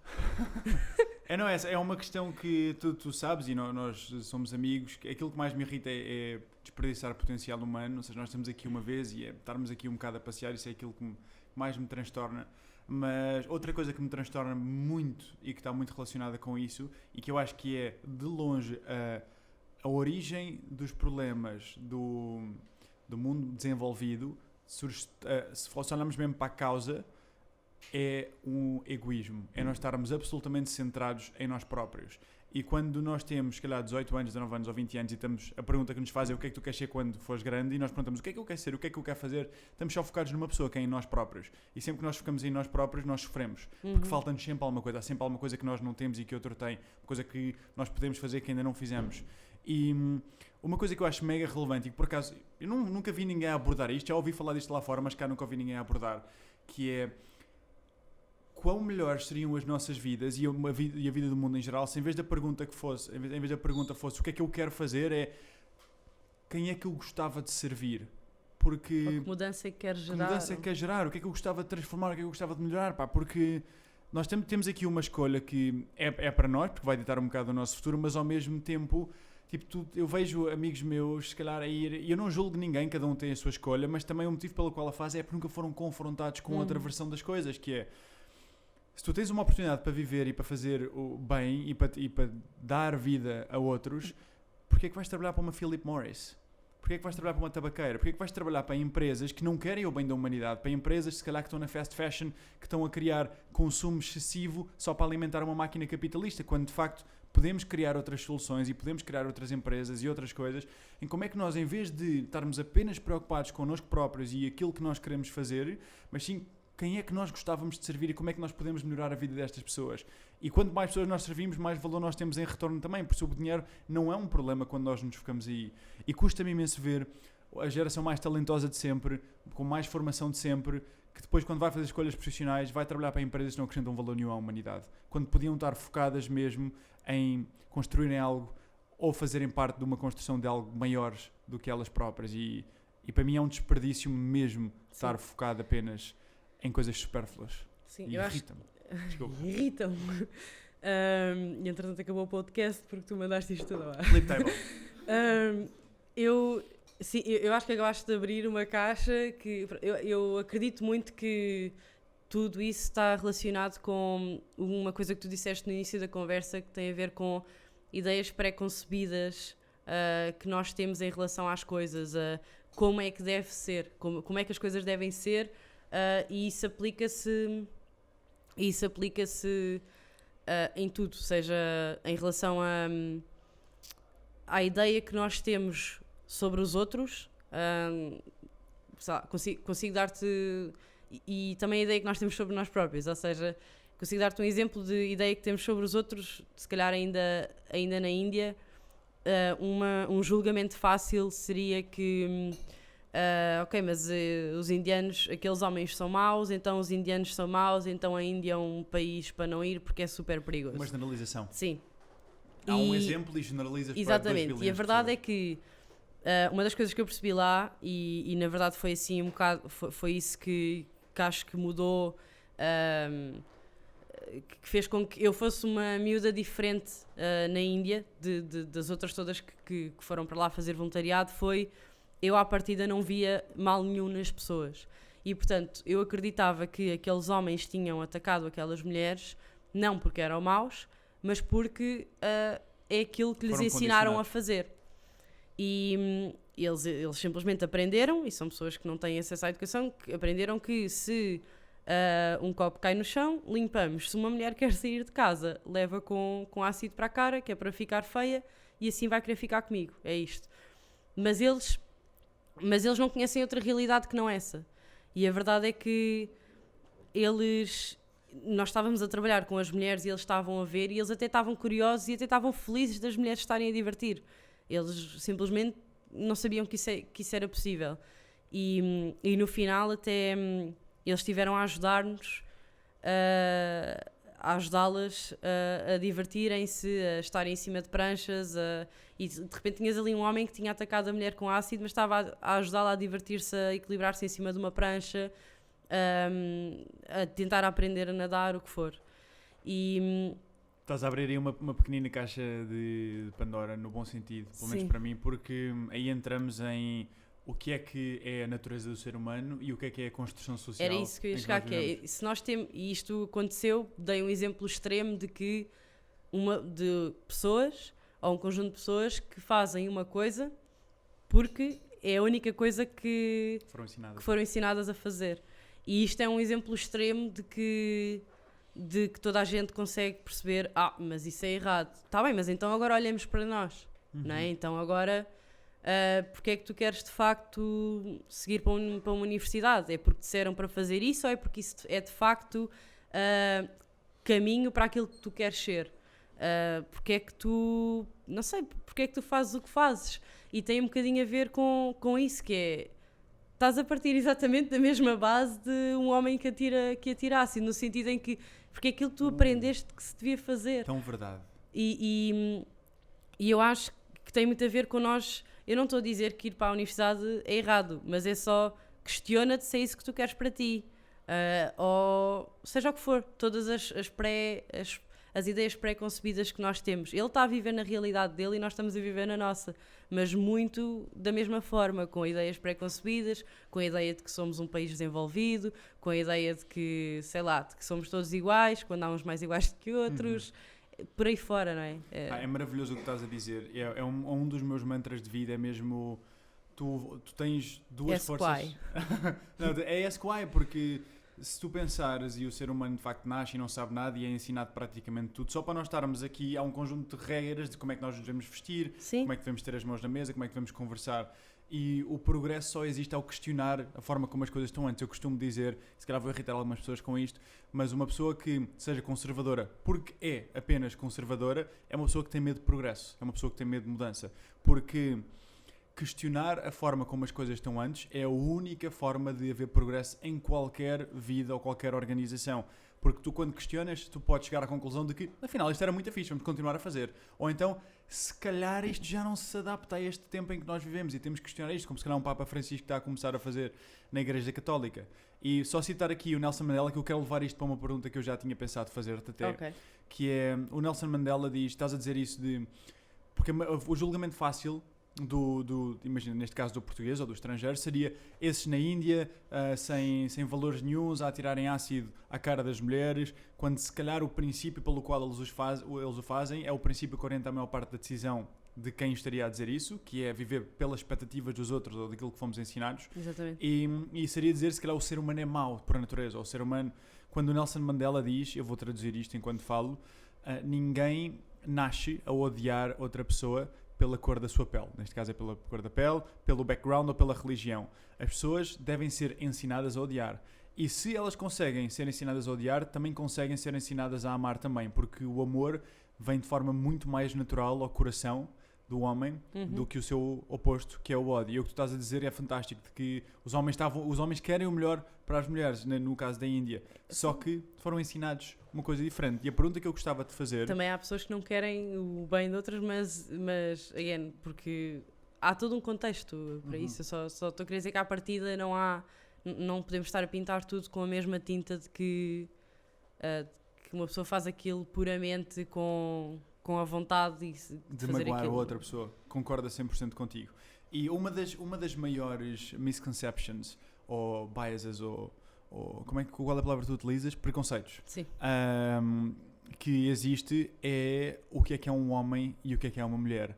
É uma questão que tu sabes e nós somos amigos. Aquilo que mais me irrita é desperdiçar potencial humano. Ou seja, nós estamos aqui uma vez e estarmos aqui um bocado a passear. Isso é aquilo que mais me transtorna. Mas outra coisa que me transtorna muito e que está muito relacionada com isso e que eu acho que é de longe a origem dos problemas do mundo desenvolvido, se olharmos mesmo para a causa, é um egoísmo. É nós estarmos absolutamente centrados em nós próprios. E quando nós temos, se calhar, 18 anos, 19 anos ou 20 anos e estamos, a pergunta que nos fazem é o que é que tu queres ser quando fores grande, e nós perguntamos o que é que eu quero ser, o que é que eu quero fazer, estamos só focados numa pessoa, que é em nós próprios. E sempre que nós focamos em nós próprios, nós sofremos. Porque falta-nos sempre alguma coisa. Há sempre alguma coisa que nós não temos e que outro tem. Coisa que nós podemos fazer que ainda não fizemos. E uma coisa que eu acho mega relevante e que por acaso eu nunca vi ninguém a abordar isto, já ouvi falar disto lá fora, mas cá nunca ouvi ninguém a abordar, que é quão melhores seriam as nossas vidas e a vida do mundo em geral se em vez da pergunta fosse o que é que eu quero fazer, é quem é que eu gostava de servir. Porque ou que mudança é que queres gerar? Mudança é que quer gerar, o que é que eu gostava de transformar, o que é que eu gostava de melhorar, pá, porque nós temos aqui uma escolha que é para nós, porque vai ditar um bocado o nosso futuro, mas ao mesmo tempo, tipo, eu vejo amigos meus, se calhar, a ir, e eu não julgo ninguém, cada um tem a sua escolha, mas também o motivo pelo qual a fazem é porque nunca foram confrontados com outra versão das coisas, que é, se tu tens uma oportunidade para viver e para fazer o bem e para dar vida a outros, porquê é que vais trabalhar para uma Philip Morris? Porquê é que vais trabalhar para uma tabaqueira? Porquê é que vais trabalhar para empresas que não querem o bem da humanidade? Para empresas, se calhar, que estão na fast fashion, que estão a criar consumo excessivo só para alimentar uma máquina capitalista, quando de facto podemos criar outras soluções e podemos criar outras empresas e outras coisas, em como é que nós, em vez de estarmos apenas preocupados connosco próprios e aquilo que nós queremos fazer, mas sim quem é que nós gostávamos de servir e como é que nós podemos melhorar a vida destas pessoas. E quanto mais pessoas nós servimos, mais valor nós temos em retorno também, porque o dinheiro não é um problema quando nós nos focamos aí. E custa-me imenso ver a geração mais talentosa de sempre, com mais formação de sempre, que depois, quando vai fazer escolhas profissionais, vai trabalhar para empresas que não acrescentam valor nenhum à humanidade. Quando podiam estar focadas mesmo em construírem algo ou fazerem parte de uma construção de algo maiores do que elas próprias. E para mim é um desperdício mesmo estar focado apenas em coisas supérfluas. Sim, e eu irritam-me. Desculpa. Irritam-me. E entretanto acabou o podcast porque tu mandaste isto tudo lá. Flip table. Eu acho que acabaste de abrir uma caixa que eu acredito muito que tudo isso está relacionado com uma coisa que tu disseste no início da conversa, que tem a ver com ideias pré-concebidas que nós temos em relação às coisas, como é que deve ser, como é que as coisas devem ser. E isso aplica-se em tudo, seja em relação à ideia que nós temos sobre os outros, consigo dar-te, e também a ideia que nós temos sobre nós próprios, ou seja, consigo dar-te um exemplo de ideia que temos sobre os outros, se calhar ainda na Índia, um julgamento fácil seria que ok, mas os indianos, aqueles homens são maus, então os indianos são maus, então a Índia é um país para não ir porque é super perigoso. Uma generalização. Sim. Há um exemplo e generalizas para 2 exatamente, bilhões e a verdade é que uma das coisas que eu percebi lá, e na verdade foi assim um bocado, foi isso que acho que mudou, que fez com que eu fosse uma miúda diferente na Índia, das outras todas que foram para lá fazer voluntariado, foi... Eu, à partida, não via mal nenhum nas pessoas. E, portanto, eu acreditava que aqueles homens tinham atacado aquelas mulheres, não porque eram maus, mas porque é aquilo que lhes Foram ensinaram a condicionados. fazer. E eles simplesmente aprenderam, e são pessoas que não têm acesso à educação, que aprenderam que se um copo cai no chão, limpamos. Se uma mulher quer sair de casa, leva com ácido para a cara, que é para ficar feia, e assim vai querer ficar comigo. É isto. Mas eles não conhecem outra realidade que não essa. E a verdade é que nós estávamos a trabalhar com as mulheres e eles estavam a ver, e eles até estavam curiosos e até estavam felizes das mulheres estarem a divertir. Eles simplesmente não sabiam que isso era possível. E no final até eles estiveram a ajudar-nos, a ajudá-las a divertirem-se, a estarem em cima de pranchas, e de repente tinhas ali um homem que tinha atacado a mulher com ácido, mas estava a ajudá-la a divertir-se, a equilibrar-se em cima de uma prancha, a tentar aprender a nadar, o que for. E Estás a abrir aí uma pequenina caixa de Pandora, no bom sentido, pelo menos Sim. para mim, porque aí entramos em o que é a natureza do ser humano e o que é a construção social. era isso que eu ia em chegar, nós que é, vivemos. se nós temos, e isto aconteceu, dei um exemplo extremo de que de pessoas, ou um conjunto de pessoas que fazem uma coisa porque é a única coisa que foram ensinadas a fazer. E isto é um exemplo extremo de que toda a gente consegue perceber, mas isso é errado. Está bem, mas então agora olhemos para nós, não é? Então agora, porque é que tu queres de facto seguir para uma universidade? É porque disseram para fazer isso, ou é porque isso é de facto caminho para aquilo que tu queres ser? Porque é que tu, não sei, porque é que tu fazes o que fazes? E tem um bocadinho a ver com isso, que é, estás a partir exatamente da mesma base de um homem que atira ácido, no sentido em que, porque é aquilo que tu aprendeste que se devia fazer. Tão verdade. E eu acho que tem muito a ver com nós. Eu não estou a dizer que ir para a universidade é errado, mas é só questiona-te se é isso que tu queres para ti. Ou seja o que for, todas as ideias pré-concebidas que nós temos. Ele está a viver na realidade dele e nós estamos a viver na nossa, mas muito da mesma forma, com ideias pré-concebidas, com a ideia de que somos um país desenvolvido, com a ideia de que, sei lá, de que somos todos iguais, quando há uns mais iguais do que outros, por aí fora, não é? É maravilhoso o que estás a dizer. É um dos meus mantras de vida, é mesmo... Tu tens duas forças... Não, é SQI, porque... Se tu pensares, e o ser humano de facto nasce e não sabe nada e é ensinado praticamente tudo, só para nós estarmos aqui há um conjunto de regras de como é que nós nos devemos vestir, Sim. como é que devemos ter as mãos na mesa, como é que devemos conversar, e o progresso só existe ao questionar a forma como as coisas estão antes. Eu costumo dizer, se calhar vou irritar algumas pessoas com isto, mas uma pessoa que seja conservadora porque é apenas conservadora é uma pessoa que tem medo de progresso, é uma pessoa que tem medo de mudança, porque... questionar a forma como as coisas estão antes é a única forma de haver progresso em qualquer vida ou qualquer organização. Porque tu, quando questionas, tu podes chegar à conclusão de que, afinal, isto era muito fixe, vamos continuar a fazer. Ou então, se calhar isto já não se adapta a este tempo em que nós vivemos e temos que questionar isto, como se calhar um Papa Francisco está a começar a fazer na Igreja Católica. E só citar aqui o Nelson Mandela, que eu quero levar isto para uma pergunta que eu já tinha pensado fazer-te até, Ok. que é, o Nelson Mandela diz, estás a dizer isso de... Porque o julgamento fácil... imagina, neste caso do português ou do estrangeiro, seria esses na Índia, sem valores nenhuns, a atirarem ácido à cara das mulheres, quando se calhar o princípio pelo qual eles o fazem é o princípio que orienta a maior parte da decisão de quem estaria a dizer isso, que é viver pelas expectativas dos outros ou daquilo que fomos ensinados. Exatamente. E seria dizer, se calhar, o ser humano é mau por natureza, ou o ser humano, quando o Nelson Mandela diz, eu vou traduzir isto enquanto falo, ninguém nasce a odiar outra pessoa pela cor da sua pele. Neste caso é pela cor da pele, pelo background ou pela religião. As pessoas devem ser ensinadas a odiar. E se elas conseguem ser ensinadas a odiar, também conseguem ser ensinadas a amar também, porque o amor vem de forma muito mais natural ao coração do homem do que o seu oposto, que é o ódio. E o que tu estás a dizer é fantástico, de que os homens querem o melhor para as mulheres, no caso da Índia, só que foram ensinados uma coisa diferente. E a pergunta que eu gostava de fazer... Também há pessoas que não querem o bem de outras, mas again, porque há todo um contexto para isso. Eu só estou a querer dizer que à partida não podemos estar a pintar tudo com a mesma tinta de que uma pessoa faz aquilo puramente com a vontade de fazer magoar aquilo. a outra pessoa. Concorda 100% contigo. E uma das maiores misconceptions, ou biases, ou qual é a palavra que tu utilizas? Preconceitos. Sim. que existe é o que é um homem e o que é uma mulher.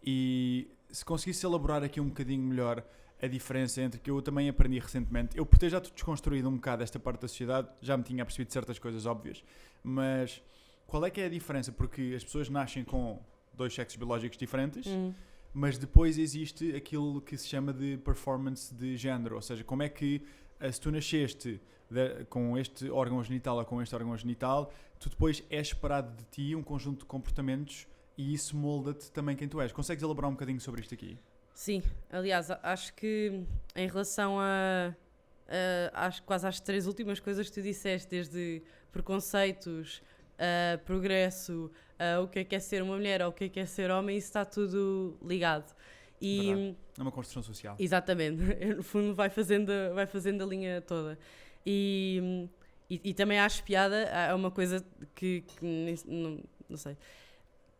E se conseguisse elaborar aqui um bocadinho melhor a diferença entre que eu também aprendi recentemente, eu por ter já desconstruído um bocado esta parte da sociedade, já me tinha percebido certas coisas óbvias, mas qual é que é a diferença? Porque as pessoas nascem com 2 sexos biológicos diferentes, mas depois existe aquilo que se chama de performance de género, ou seja, como é que se tu nasceste com este órgão genital ou com este órgão genital, tu depois é esperado de ti um conjunto de comportamentos e isso molda-te também quem tu és. Consegues elaborar um bocadinho sobre isto aqui? Sim, aliás, acho que em relação quase às 3 últimas coisas que tu disseste, desde preconceitos, progresso, o que é ser uma mulher ou o que é ser homem, isso está tudo ligado. E, é uma construção social. Exatamente, no fundo vai fazendo a linha toda. E também acho piada, é uma coisa que não sei,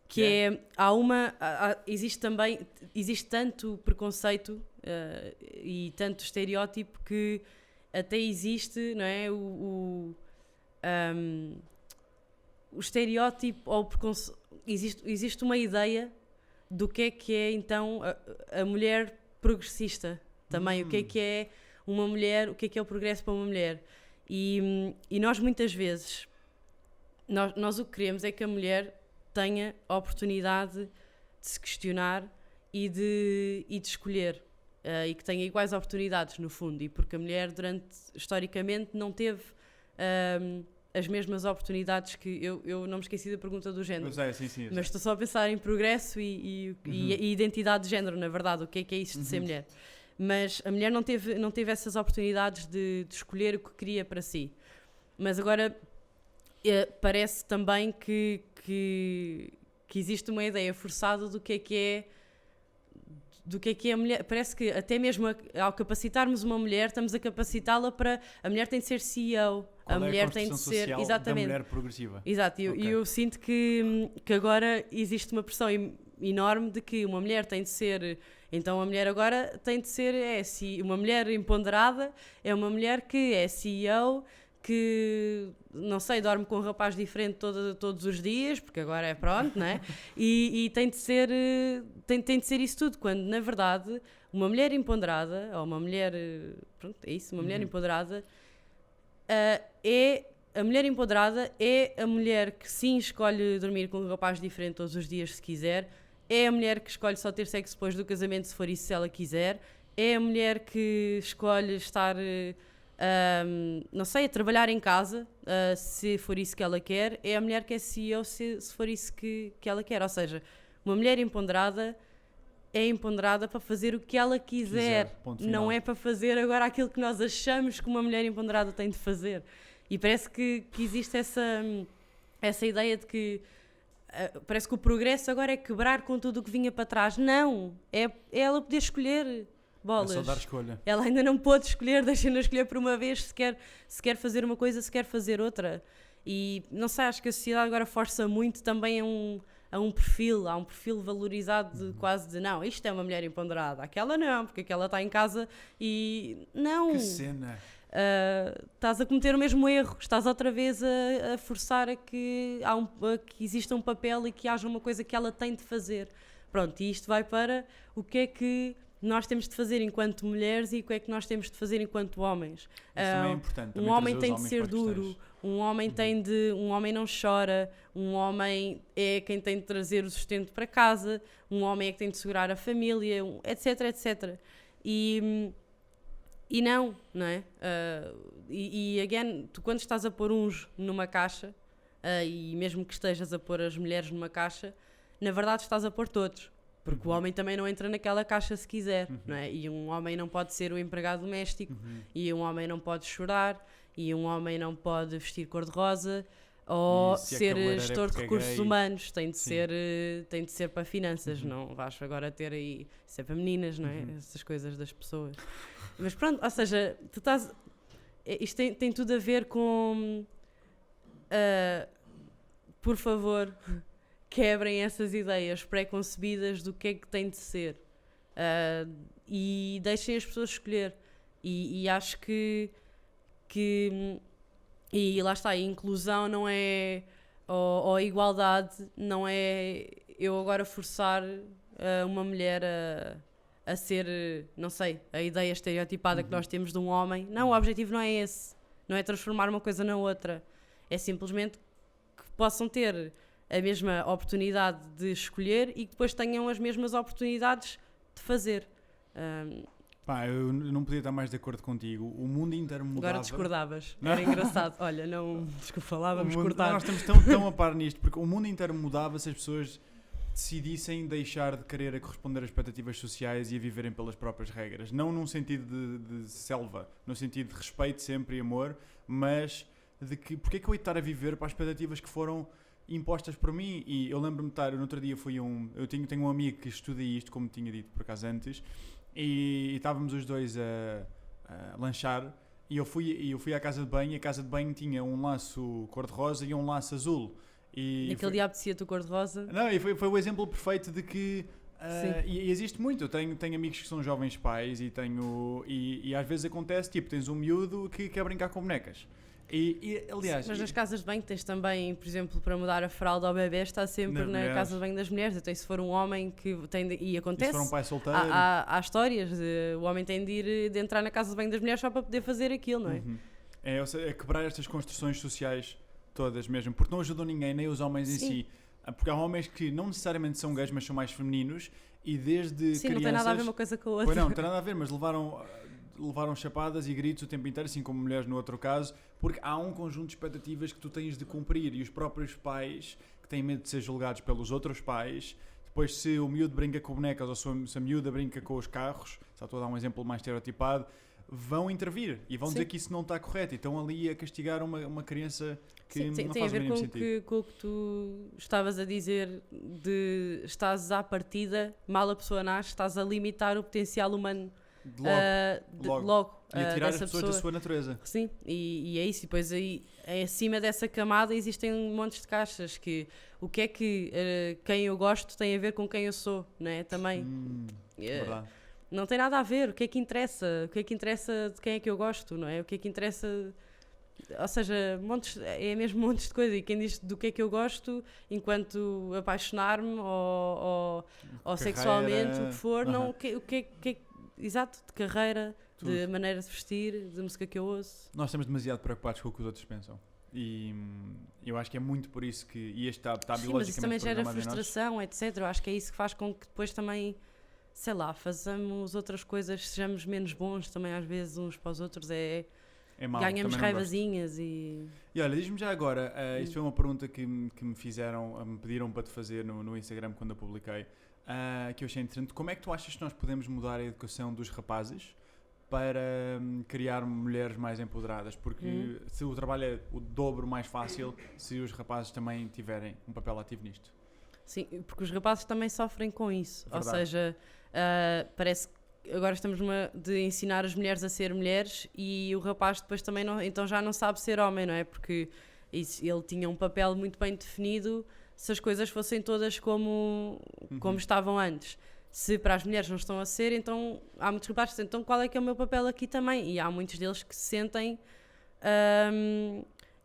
que existe tanto preconceito e tanto estereótipo que até existe, não é, o estereótipo ou existe uma ideia do que é então a mulher progressista também, o que é uma mulher, o que é o progresso para uma mulher. E nós muitas vezes, nós o que queremos é que a mulher tenha a oportunidade de se questionar e de escolher, e que tenha iguais oportunidades no fundo, e porque a mulher historicamente não teve as mesmas oportunidades que eu não me esqueci da pergunta do género, sim, mas estou só a pensar em progresso e identidade de género, na verdade, o que é isso de ser mulher. Mas a mulher não teve essas oportunidades de escolher o que queria para si. Mas agora parece também que existe uma ideia forçada do que é a mulher. Parece que até mesmo ao capacitarmos uma mulher, estamos a capacitá-la para... A mulher tem de ser CEO. Qual a mulher tem de ser... Exatamente. Da mulher progressiva. Exato. E eu sinto que agora existe uma pressão enorme de que uma mulher tem de ser... Então a mulher agora tem de ser... uma mulher empoderada é uma mulher que é CEO, que, não sei, dorme com um rapaz diferente todos os dias, porque agora é pronto, não é? E tem de ser isso tudo, quando, na verdade, uma mulher empoderada, ou uma mulher... Pronto, é isso, uma mulher empoderada... A mulher empoderada é a mulher que sim escolhe dormir com um rapaz diferente todos os dias se quiser, é a mulher que escolhe só ter sexo depois do casamento se for isso, se ela quiser, é a mulher que escolhe estar não sei, a trabalhar em casa se for isso que ela quer, é a mulher que é CEO se for isso que ela quer. Ou seja, uma mulher empoderada é empoderada para fazer o que ela quiser, não é para fazer agora aquilo que nós achamos que uma mulher empoderada tem de fazer. E parece que existe essa ideia de que parece que o progresso agora é quebrar com tudo o que vinha para trás. Não, é ela poder escolher. Bolas. É só dar escolha. Ela ainda não pôde escolher, deixa-nos escolher por uma vez se quer fazer uma coisa, se quer fazer outra. E não sei, acho que a sociedade agora força muito também há um perfil valorizado quase de não, isto é uma mulher empoderada, aquela não, porque aquela está em casa e não. Que cena! Estás a cometer o mesmo erro, estás outra vez a forçar a que exista um papel e que haja uma coisa que ela tem de fazer. Pronto, e isto vai para o que é que nós temos de fazer enquanto mulheres e o que é que nós temos de fazer enquanto homens. Isso também é importante. Um homem tem de ser duro, um homem um homem não chora, um homem é quem tem de trazer o sustento para casa, um homem é que tem de segurar a família, etc, etc. E não é? Again, tu quando estás a pôr uns numa caixa, e mesmo que estejas a pôr as mulheres numa caixa, na verdade estás a pôr todos. Porque o homem também não entra naquela caixa se quiser, não é? E um homem não pode ser o empregado doméstico, e um homem não pode chorar, e um homem não pode vestir cor-de-rosa, ou ser gestor de recursos humanos, tem de ser para finanças, não vais agora ter aí, isso é para meninas, não é? Essas coisas das pessoas. Mas pronto, ou seja, tu estás... Isto tem tudo a ver com... por favor... quebrem essas ideias pré-concebidas do que é que tem de ser e deixem as pessoas escolher e acho que e lá está, a inclusão não é ou a igualdade não é eu agora forçar uma mulher a ser, não sei, a ideia estereotipada que nós temos de um homem. Não, o objetivo não é esse. Não é transformar uma coisa na outra. É simplesmente que possam ter a mesma oportunidade de escolher e que depois tenham as mesmas oportunidades de fazer. Eu não podia estar mais de acordo contigo. O mundo inteiro mudava. Agora discordavas. Era engraçado. Olha, não... Desculpa lá, vamos cortar. Nós estamos tão a par nisto, porque o mundo inteiro mudava se as pessoas decidissem deixar de querer a corresponder às expectativas sociais e a viverem pelas próprias regras. Não num sentido de selva, no sentido de respeito sempre e amor, mas de que porque é que eu ia estar a viver para as expectativas que foram impostas por mim. E eu lembro-me de estar, no outro dia eu tenho um amigo que estuda isto, como tinha dito por acaso antes, e estávamos os dois a lanchar e eu fui à casa de banho, e a casa de banho tinha um laço cor-de-rosa e um laço azul. E naquele dia apetecia-te o cor-de-rosa? Não, e foi o exemplo perfeito de que e existe muito. Eu tenho amigos que são jovens pais e às vezes acontece, tipo, tens um miúdo que quer brincar com bonecas. Aliás... Mas nas casas de banho tens também, por exemplo, para mudar a fralda ao bebê, está sempre na casa de banho das mulheres. Então, se for um homem que tem e acontece... E se for um pai solteiro... Há histórias o homem tem de entrar na casa de banho das mulheres só para poder fazer aquilo, não é? É quebrar estas construções sociais todas mesmo, porque não ajudam ninguém, nem os homens em si. Porque há homens que não necessariamente são gays, mas são mais femininos, e desde crianças... não tem nada a ver uma coisa com a outra. Pois não tem nada a ver, mas levaram chapadas e gritos o tempo inteiro, assim como mulheres no outro caso, porque há um conjunto de expectativas que tu tens de cumprir, e os próprios pais, que têm medo de ser julgados pelos outros pais, depois se o miúdo brinca com bonecas, ou se a miúda brinca com os carros, só estou a dar um exemplo mais estereotipado, vão intervir e vão dizer que isso não está correto, e estão ali a castigar uma criança que não faz o mínimo sentido. Tem a ver com o que tu estavas a dizer, de estás à partida, mal a pessoa nasce, estás a limitar o potencial humano logo e a tirar as pessoas da sua natureza. Sim, e é isso. E depois aí, acima dessa camada existem montes de caixas que o que é que quem eu gosto tem a ver com quem eu sou, não é? Também. Verdade. Não tem nada a ver. O que é que interessa? O que é que interessa de quem é que eu gosto, não é? O que é que interessa... Ou seja, é mesmo montes de coisa. E quem diz do que é que eu gosto, enquanto apaixonar-me ou sexualmente, o que for, não, o que é exato, de carreira, tudo. De maneira de vestir, de música que eu ouço. Nós estamos demasiado preocupados com o que os outros pensam. E eu acho que é muito por isso que... E este está biologicamente... Mas isso também gera frustração, etc. Eu acho que é isso que faz com que depois também... sei lá, façamos outras coisas, sejamos menos bons também às vezes uns para os outros, mau, ganhamos raivazinhas e olha, diz-me já agora, isto foi uma pergunta que me fizeram, me pediram para te fazer no Instagram quando eu publiquei, que eu achei interessante. Como é que tu achas que nós podemos mudar a educação dos rapazes para criar mulheres mais empoderadas? Porque se o trabalho é o dobro mais fácil, se os rapazes também tiverem um papel ativo nisto. Sim, porque os rapazes também sofrem com isso. Verdade. Ou seja, parece que agora estamos de ensinar as mulheres a ser mulheres e o rapaz depois também então já não sabe ser homem, não é? Porque ele tinha um papel muito bem definido se as coisas fossem todas como estavam antes. Se para as mulheres não estão a ser, então há muitos rapazes que dizem, então qual é que é o meu papel aqui também? E há muitos deles que se sentem...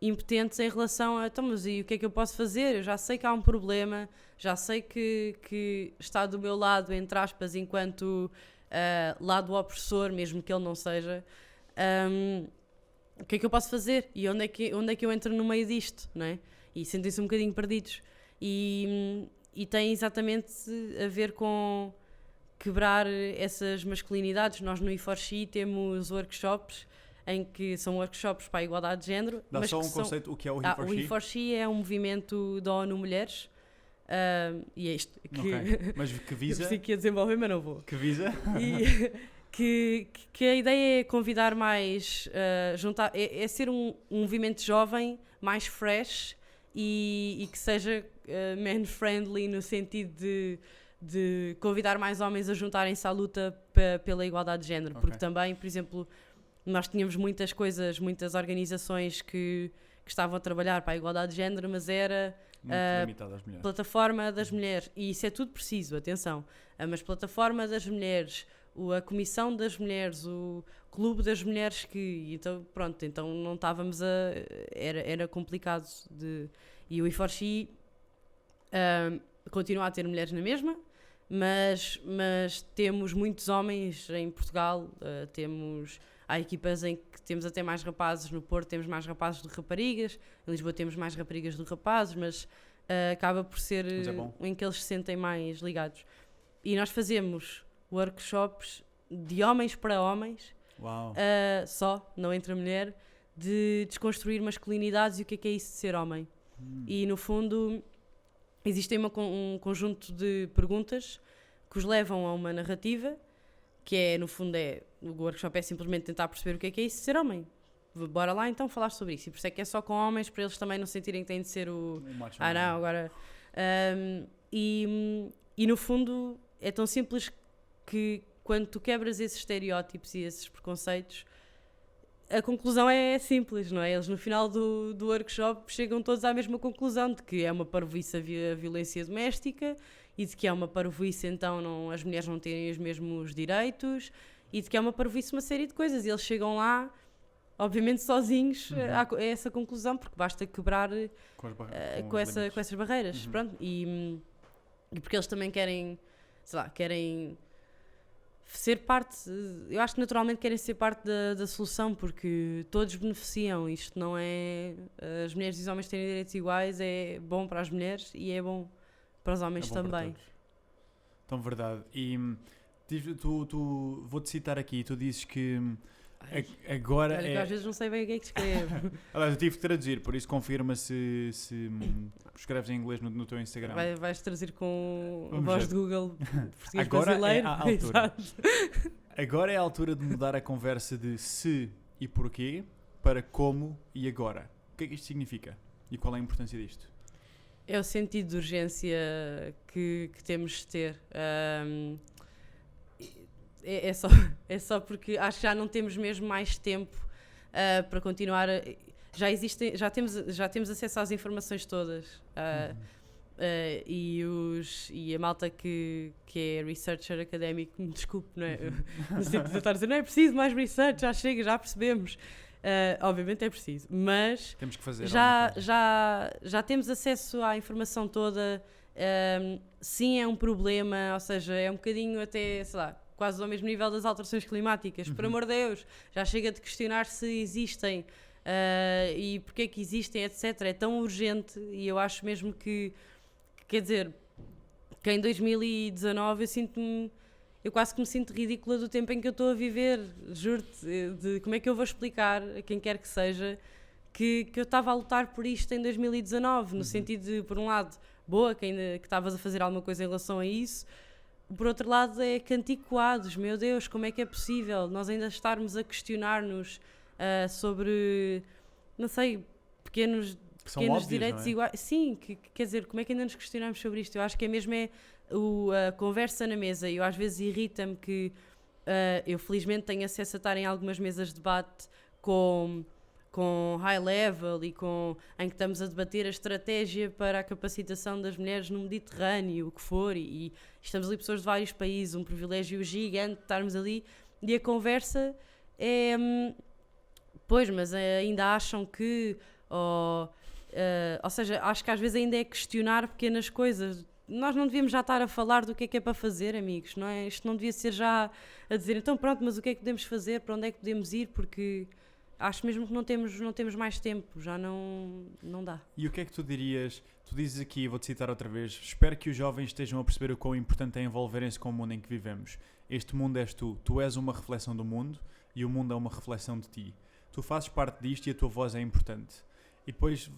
impotentes em relação a, então, mas e o que é que eu posso fazer? Eu já sei que há um problema, já sei que está do meu lado, entre aspas, enquanto lado opressor, mesmo que ele não seja, o que é que eu posso fazer? E onde é que eu entro no meio disto, não é? E sentem-se um bocadinho perdidos. E tem exatamente a ver com quebrar essas masculinidades. Nós no E4She temos workshops em que são workshops para a igualdade de género. Dá só um conceito, o que é o E4She? O E4She é um movimento da ONU Mulheres, e é isto. Mas que visa? Eu sei que ia desenvolver, mas não vou. Que visa? Que a ideia é convidar mais, juntar, é ser um movimento jovem, mais fresh e que seja man-friendly no sentido de convidar mais homens a juntarem-se à luta pela igualdade de género. Porque também, por exemplo... Nós tínhamos muitas organizações que estavam a trabalhar para a igualdade de género, mas era a plataforma das mulheres, e isso é tudo preciso, atenção, mas plataforma das mulheres, a comissão das mulheres, o clube das mulheres, então não estávamos era complicado E o E4C continua a ter mulheres na mesma, mas temos muitos homens em Portugal, há equipas em que temos até mais rapazes, no Porto temos mais rapazes do que raparigas, em Lisboa temos mais raparigas do que rapazes, mas acaba por ser em que eles se sentem mais ligados. E nós fazemos workshops de homens para homens, só, não entre a mulher, de desconstruir masculinidades e o que é isso de ser homem. E no fundo existem um conjunto de perguntas que os levam a uma narrativa, que é, no fundo, o workshop é simplesmente tentar perceber o que é isso de ser homem. Bora lá então falar sobre isso. E por isso é que é só com homens, para eles também não sentirem que têm de ser não, agora... E no fundo é tão simples que quando tu quebras esses estereótipos e esses preconceitos, a conclusão é simples, não é? Eles no final do workshop chegam todos à mesma conclusão, de que é uma parvoíce a violência doméstica e de que é uma parvoíce então as mulheres não terem os mesmos direitos e de que é uma parvoíce uma série de coisas. E eles chegam lá, obviamente sozinhos, a essa conclusão, porque basta quebrar com essas barreiras. Pronto. E porque eles também querem ser parte, eu acho que naturalmente querem ser parte da solução, porque todos beneficiam. Isto não é, as mulheres e os homens terem direitos iguais, é bom para as mulheres e é bom para os homens também. Então, verdade. E vou-te citar aqui, tu dizes que agora olha, que às vezes não sei bem o que é que escrevo. Aliás, eu tive que traduzir, por isso confirma se escreves em inglês no teu Instagram. Vais traduzir com a voz de Google português agora brasileiro. É a altura. Agora é a altura de mudar a conversa de se e porquê para como e agora. O que é que isto significa? E qual é a importância disto? É o sentido de urgência que temos de ter. É só porque acho que já não temos mesmo mais tempo para continuar. Já temos acesso às informações todas. E a malta que é researcher académico, me desculpe, não é? No sentido de estar a dizer, não é preciso mais research, já chega, já percebemos. Obviamente é preciso, mas temos que fazer já temos acesso à informação toda. Sim, é um problema, ou seja, é um bocadinho até, sei lá, quase ao mesmo nível das alterações climáticas. Por amor de Deus, já chega de questionar se existem e porque é que existem, etc. É tão urgente, e eu acho mesmo que quer dizer, que em 2019 eu quase que me sinto ridícula do tempo em que eu estou a viver, juro-te, de como é que eu vou explicar a quem quer que seja que eu estava a lutar por isto em 2019, no sentido de, por um lado, boa, que estavas a fazer alguma coisa em relação a isso, por outro lado é que antiquados, meu Deus, como é que é possível nós ainda estarmos a questionar-nos sobre, não sei, pequenos óbvios, direitos iguais. Sim, quer dizer, como é que ainda nos questionamos sobre isto? Eu acho que é mesmo a conversa na mesa, e eu às vezes irrita-me que eu felizmente tenho acesso a estar em algumas mesas de debate com high level e em que estamos a debater a estratégia para a capacitação das mulheres no Mediterrâneo, o que for, e estamos ali pessoas de vários países, um privilégio gigante estarmos ali, e a conversa é pois, mas ainda acham que ou seja, acho que às vezes ainda é questionar pequenas coisas. Nós não devíamos já estar a falar do que é para fazer, amigos, não é? Isto não devia ser já a dizer, então pronto, mas o que é que podemos fazer, para onde é que podemos ir, porque acho mesmo que não temos mais tempo, já não dá. E o que é que tu dirias, tu dizes aqui, vou-te citar outra vez, espero que os jovens estejam a perceber o quão importante é envolverem-se com o mundo em que vivemos. Este mundo és tu és uma reflexão do mundo e o mundo é uma reflexão de ti. Tu fazes parte disto e a tua voz é importante. E depois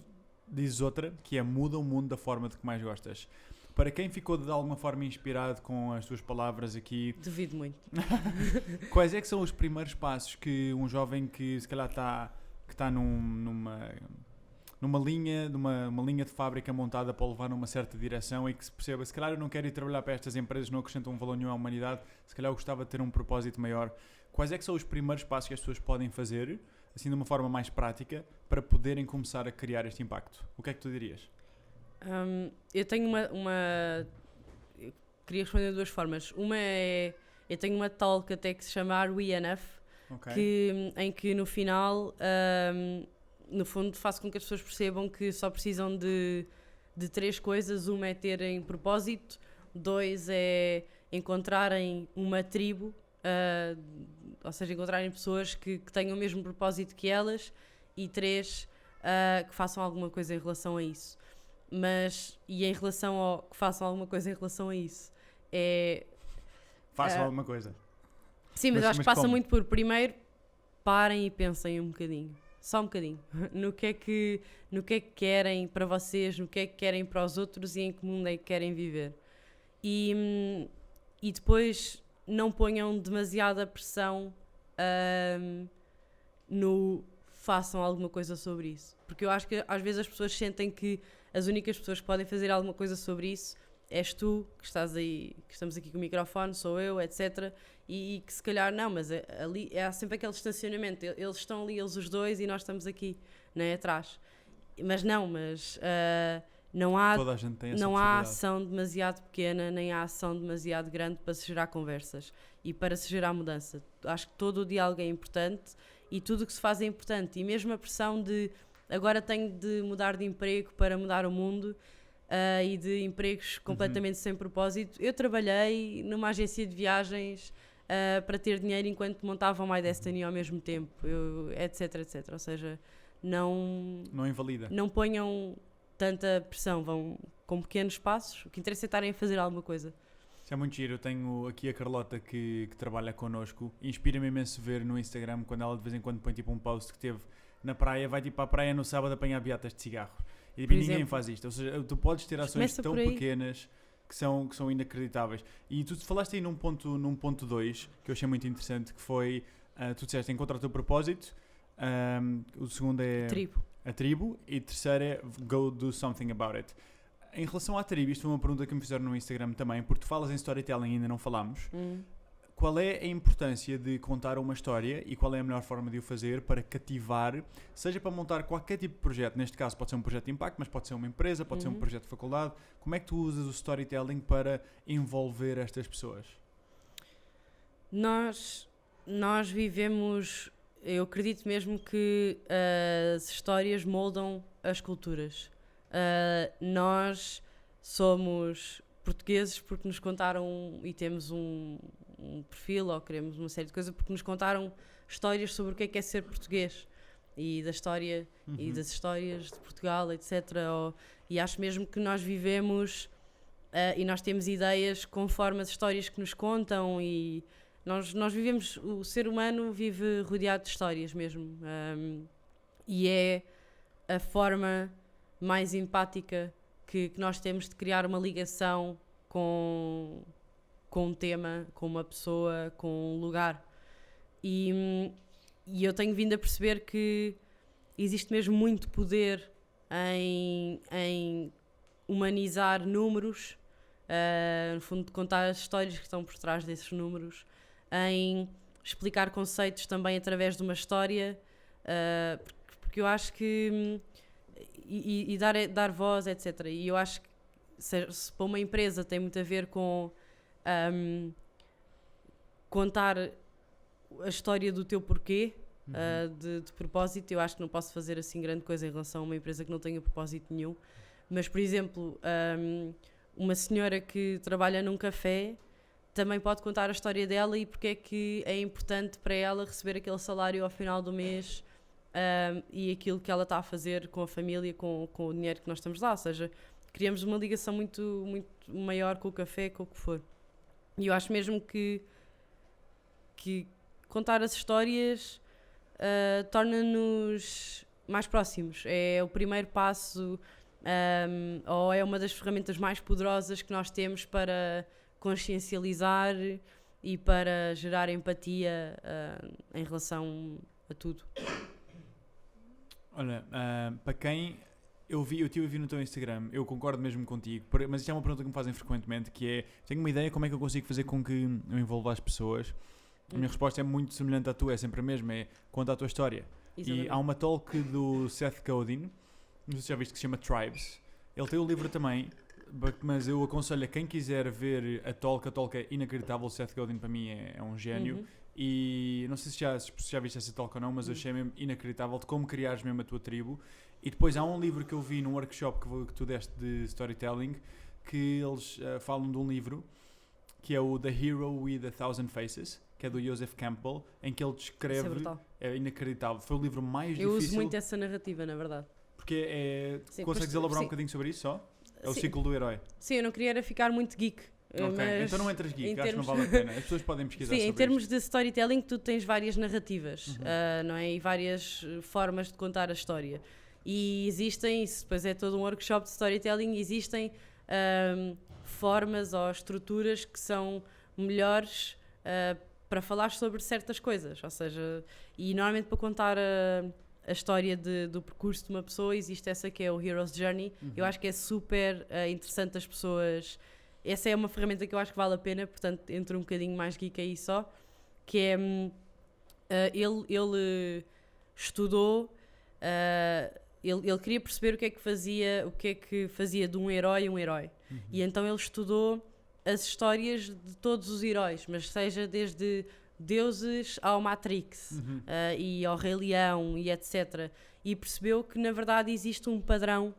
dizes outra, que é muda o mundo da forma de que mais gostas. Para quem ficou de alguma forma inspirado com as tuas palavras aqui... Duvido muito. Quais é que são os primeiros passos que um jovem que se calhar está numa linha de fábrica montada para levar numa certa direção e que se perceba, se calhar eu não quero ir trabalhar para estas empresas, não acrescentam um valor nenhum à humanidade, se calhar eu gostava de ter um propósito maior. Quais é que são os primeiros passos que as pessoas podem fazer, assim de uma forma mais prática, para poderem começar a criar este impacto? O que é que tu dirias? Eu tenho eu queria responder de duas formas. Uma é, eu tenho uma talk até que se chama Are We Enough? Okay. Em que no final no fundo faço com que as pessoas percebam que só precisam de 3 coisas. Uma é terem propósito, 2 é encontrarem uma tribo, ou seja, encontrarem pessoas que tenham o mesmo propósito que elas, e 3, que façam alguma coisa em relação a isso. E em relação ao que façam alguma coisa em relação a isso, Façam alguma coisa. Sim, mas acho que passa como? muito por, primeiro, parem e pensem um bocadinho. Só um bocadinho. No que é que querem para vocês, no que é que querem para os outros e em que mundo é que querem viver. E depois não ponham demasiada pressão no façam alguma coisa sobre isso. Porque eu acho que às vezes as pessoas sentem que as únicas pessoas que podem fazer alguma coisa sobre isso és tu, que estás aí, que estamos aqui com o microfone, sou eu, etc. E que se calhar não, mas ali há sempre aquele distanciamento. Eles estão ali, eles os dois, e nós estamos aqui, né, atrás. Mas não há, Toda a gente tem essa não há possibilidade. ação demasiado pequena, nem há ação demasiado grande para se gerar conversas e para se gerar mudança. Acho que todo o diálogo é importante e tudo o que se faz é importante. E mesmo a pressão de agora tenho de mudar de emprego para mudar o mundo, e de empregos completamente sem propósito. Eu trabalhei numa agência de viagens para ter dinheiro enquanto montava uma iDestiny ao mesmo tempo, etc. Ou seja, não invalida. Não ponham tanta pressão, vão com pequenos passos. O que interessa é estarem a fazer alguma coisa. Isso é muito giro. Eu tenho aqui a Carlota que trabalha connosco. Inspira-me imenso ver no Instagram quando ela de vez em quando põe tipo um post que teve na praia, vai tipo à praia no sábado apanhar beatas de cigarro. E tipo, ninguém faz isto. Ou seja, tu podes ter ações tão pequenas que são inacreditáveis. E tu falaste aí num ponto 2 que eu achei muito interessante, que foi, tu disseste encontrar o teu propósito, o segundo é a tribo, e o terceiro é go do something about it. Em relação à tribo, isto foi uma pergunta que me fizeram no Instagram também, porque tu falas em storytelling e ainda não falámos. Qual é a importância de contar uma história e qual é a melhor forma de o fazer para cativar, seja para montar qualquer tipo de projeto, neste caso pode ser um projeto de impacto, mas pode ser uma empresa, pode ser um projeto de faculdade. Como é que tu usas o storytelling para envolver estas pessoas? Nós vivemos, eu acredito mesmo que as histórias moldam as culturas. Nós somos portugueses porque nos contaram e temos um perfil, ou queremos uma série de coisas porque nos contaram histórias sobre o que é ser português e da história e das histórias de Portugal, etc. E acho mesmo que nós vivemos e nós temos ideias conforme as histórias que nos contam, e nós vivemos, o ser humano vive rodeado de histórias mesmo, e é a forma mais empática que nós temos de criar uma ligação com um tema, com uma pessoa, com um lugar. E eu tenho vindo a perceber que existe mesmo muito poder em humanizar números, no fundo de contar as histórias que estão por trás desses números, em explicar conceitos também através de uma história, porque eu acho que e dar voz, etc. E eu acho que se para uma empresa tem muito a ver com contar a história do teu porquê, de propósito, eu acho que não posso fazer assim grande coisa em relação a uma empresa que não tenha propósito nenhum. Mas, por exemplo, uma senhora que trabalha num café também pode contar a história dela e porque é que é importante para ela receber aquele salário ao final do mês, e aquilo que ela está a fazer com a família, com o dinheiro que nós estamos lá. Ou seja, criamos uma ligação muito, muito maior com o café, com o que for. E eu acho mesmo que contar as histórias torna-nos mais próximos. É o primeiro passo, ou é uma das ferramentas mais poderosas que nós temos para consciencializar e para gerar empatia em relação a tudo. Olha, para quem eu tive a ver no teu Instagram, eu concordo mesmo contigo, mas isto é uma pergunta que me fazem frequentemente, que é, tenho uma ideia como é que eu consigo fazer com que eu envolva as pessoas. A minha resposta é muito semelhante à tua, é sempre a mesma, é conta a tua história. Exatamente. E há uma talk do Seth Godin, não sei se já viste, que se chama Tribes. Ele tem o livro também, mas eu aconselho a quem quiser ver a talk é inacreditável. O Seth Godin para mim é um gênio. e não sei se já viste essa talk ou não, mas eu achei mesmo inacreditável de como criares mesmo a tua tribo. E depois há um livro que eu vi num workshop que tu deste de storytelling, que eles falam de um livro que é o The Hero with a Thousand Faces, que é do Joseph Campbell, em que ele descreve, é inacreditável, foi o livro mais difícil. Eu uso muito essa narrativa, na verdade. Porque consegues elaborar um bocadinho sobre isso só? É o ciclo do herói. Sim, eu não queria era ficar muito geek. Ok, então não entras geek, acho que não vale a pena. As pessoas podem pesquisar sobre isso. Sim, em termos de storytelling, tu tens várias narrativas, não é? E várias formas de contar a história. E existem, isso depois é todo um workshop de storytelling, existem formas ou estruturas que são melhores para falar sobre certas coisas. Ou seja, e normalmente para contar a história do percurso de uma pessoa, existe essa que é o Hero's Journey. Eu acho que é super interessante as pessoas... Essa é uma ferramenta que eu acho que vale a pena, portanto, entre um bocadinho mais geek aí só, que é... ele estudou... Ele queria perceber o que é que fazia de um herói um herói. E então ele estudou as histórias de todos os heróis, mas seja desde deuses ao Matrix e ao Rei Leão e etc. E percebeu que na verdade existe um padrão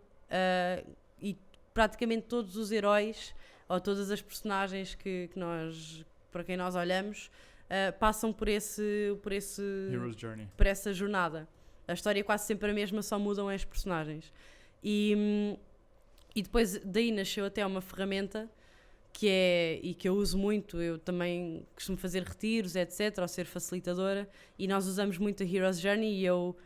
e praticamente todos os heróis ou todas as personagens que nós, para quem nós olhamos, passam por Hero's Journey. Por essa jornada. A história é quase sempre a mesma, só mudam as personagens. E depois daí nasceu até uma ferramenta que eu uso muito. Eu também costumo fazer retiros, etc., ou ser facilitadora, e nós usamos muito a Hero's Journey, e eu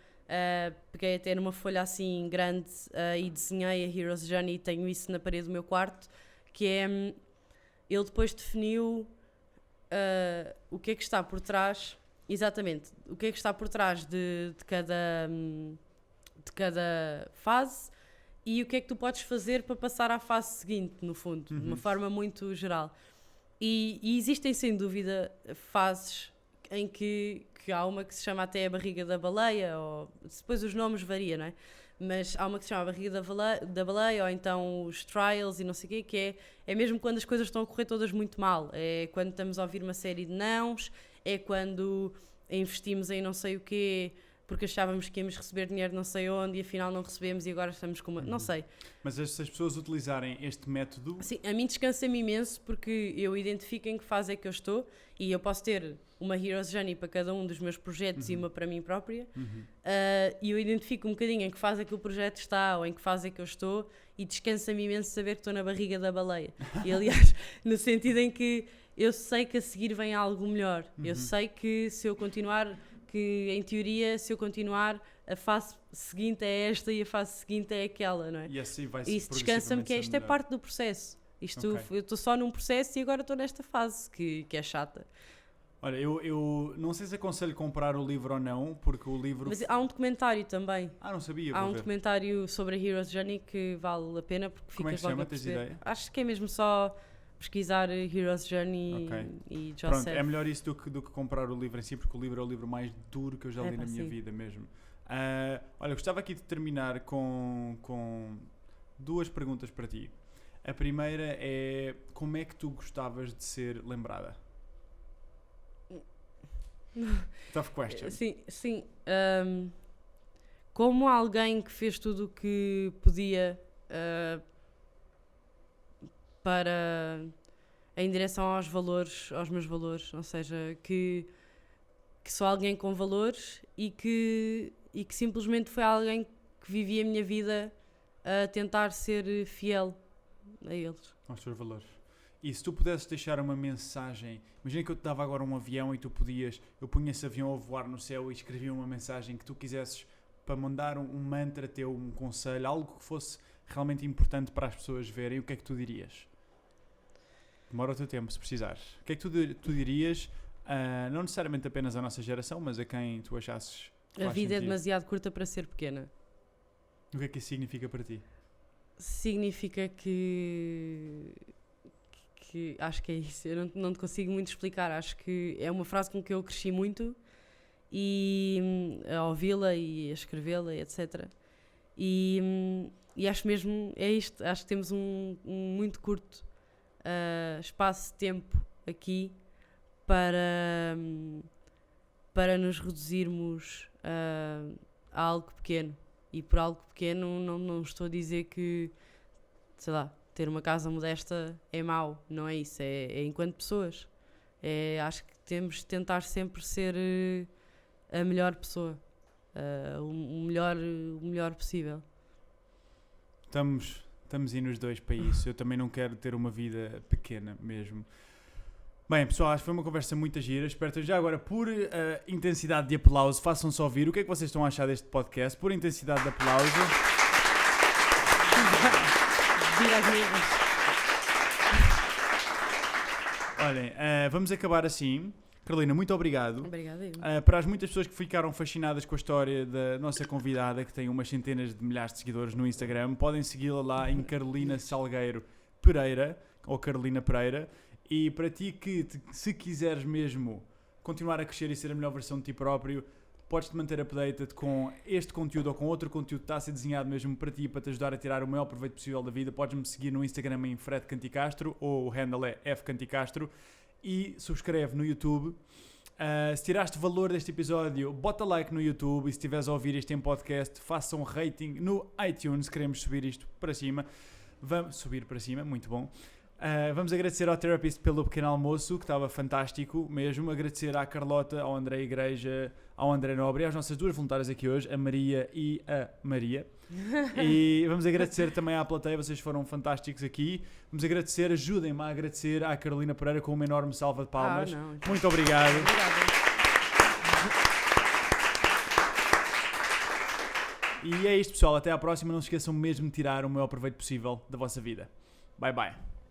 peguei até numa folha assim grande e desenhei a Hero's Journey, e tenho isso na parede do meu quarto, que é... ele depois definiu o que é que está por trás... Exatamente, o que é que está por trás de cada fase e o que é que tu podes fazer para passar à fase seguinte, no fundo, de uma forma muito geral. E existem, sem dúvida, fases em que há uma que se chama até a barriga da baleia, ou depois os nomes variam, não é? Mas há uma que se chama a barriga da baleia, ou então os trials e não sei o quê, que é mesmo quando as coisas estão a correr todas muito mal. É quando estamos a ouvir uma série de nãos, é quando investimos em não sei o quê, porque achávamos que íamos receber dinheiro não sei onde e afinal não recebemos e agora estamos com uma... Não sei. Mas se as pessoas utilizarem este método... Sim, a mim descansa-me imenso porque eu identifico em que fase é que eu estou e eu posso ter uma Hero's Journey para cada um dos meus projetos e uma para mim própria e eu identifico um bocadinho em que fase é que o projeto está ou em que fase é que eu estou e descansa-me imenso saber que estou na barriga da baleia. E aliás, no sentido em que eu sei que a seguir vem algo melhor. Eu sei que se eu continuar, que em teoria, se eu continuar, a fase seguinte é esta e a fase seguinte é aquela, não é? E assim vai isso descansa-me que isto é parte do processo. Eu estou só num processo e agora estou nesta fase que é chata. Olha, eu não sei se aconselho comprar o livro ou não, porque o livro... Mas há um documentário também. Não sabia. Há um documentário sobre a Hero's Journey que vale a pena porque Como ficas é que logo chama? Tens ideia? Acho que é mesmo só pesquisar Hero's Journey e Joseph. Pronto, é melhor isso do que comprar o livro em si, porque o livro é o livro mais duro que eu já li na minha vida mesmo. Olha, gostava aqui de terminar com duas perguntas para ti. A primeira é: como é que tu gostavas de ser lembrada? Tough question. Sim. Como alguém que fez tudo o que podia em direção aos valores, aos meus valores, ou seja, que sou alguém com valores e que simplesmente foi alguém que vivia a minha vida a tentar ser fiel a eles. Aos teus valores. E se tu pudesses deixar uma mensagem, imagina que eu te dava agora um avião e eu punha esse avião a voar no céu e escrevia uma mensagem que tu quisesses para mandar um mantra teu, um conselho, algo que fosse realmente importante para as pessoas verem, o que é que tu dirias? Demora o teu tempo, se precisares. O que é que tu dirias, não necessariamente apenas à nossa geração, mas a quem tu achasses que a faz vida sentido? É demasiado curta para ser pequena. O que é que isso significa para ti? Significa que acho que é isso. Eu não te consigo muito explicar. Acho que é uma frase com que eu cresci muito e a ouvi-la e a escrevê-la, etc. E acho mesmo, é isto. Acho que temos um muito curto espaço de tempo aqui para para nos reduzirmos a algo pequeno. E por algo pequeno não estou a dizer que, sei lá, ter uma casa modesta é mau. Não é isso. É enquanto pessoas. Acho que temos de tentar sempre ser a melhor pessoa. O melhor possível. Estamos aí nos dois para isso. Eu também não quero ter uma vida pequena mesmo. Bem, pessoal, acho que foi uma conversa muito gira. Espero que já agora, por intensidade de aplauso, façam só ouvir o que é que vocês estão a achar deste podcast. Por intensidade de aplauso. Vira as mesmas. Olhem, vamos acabar assim. Carolina, muito obrigado. Obrigada. Para as muitas pessoas que ficaram fascinadas com a história da nossa convidada, que tem umas centenas de milhares de seguidores no Instagram, podem segui-la lá em Carolina Salgueiro Pereira, ou Carolina Pereira. E para ti que, se quiseres mesmo continuar a crescer e ser a melhor versão de ti próprio, podes-te manter updated com este conteúdo ou com outro conteúdo que está a ser desenhado mesmo para ti, para te ajudar a tirar o maior proveito possível da vida. Podes-me seguir no Instagram em Fred Canticastro, ou o handle é fcanticastro, e subscreve no YouTube. Se tiraste valor deste episódio, bota like no YouTube, e se estiveres a ouvir isto em podcast, faça um rating no iTunes. Queremos subir isto para cima. Vamos subir para cima, muito bom. Vamos agradecer ao Therapist pelo pequeno almoço, que estava fantástico mesmo. Agradecer à Carlota, ao André Igreja, ao André Nobre e às nossas duas voluntárias aqui hoje, a Maria e a Maria. E vamos agradecer também à plateia, vocês foram fantásticos aqui. Vamos agradecer, ajudem-me a agradecer à Carolina Pereira com uma enorme salva de palmas. Muito obrigado. E é isto, pessoal. Até à próxima. Não se esqueçam mesmo de tirar o maior proveito possível da vossa vida. Bye bye.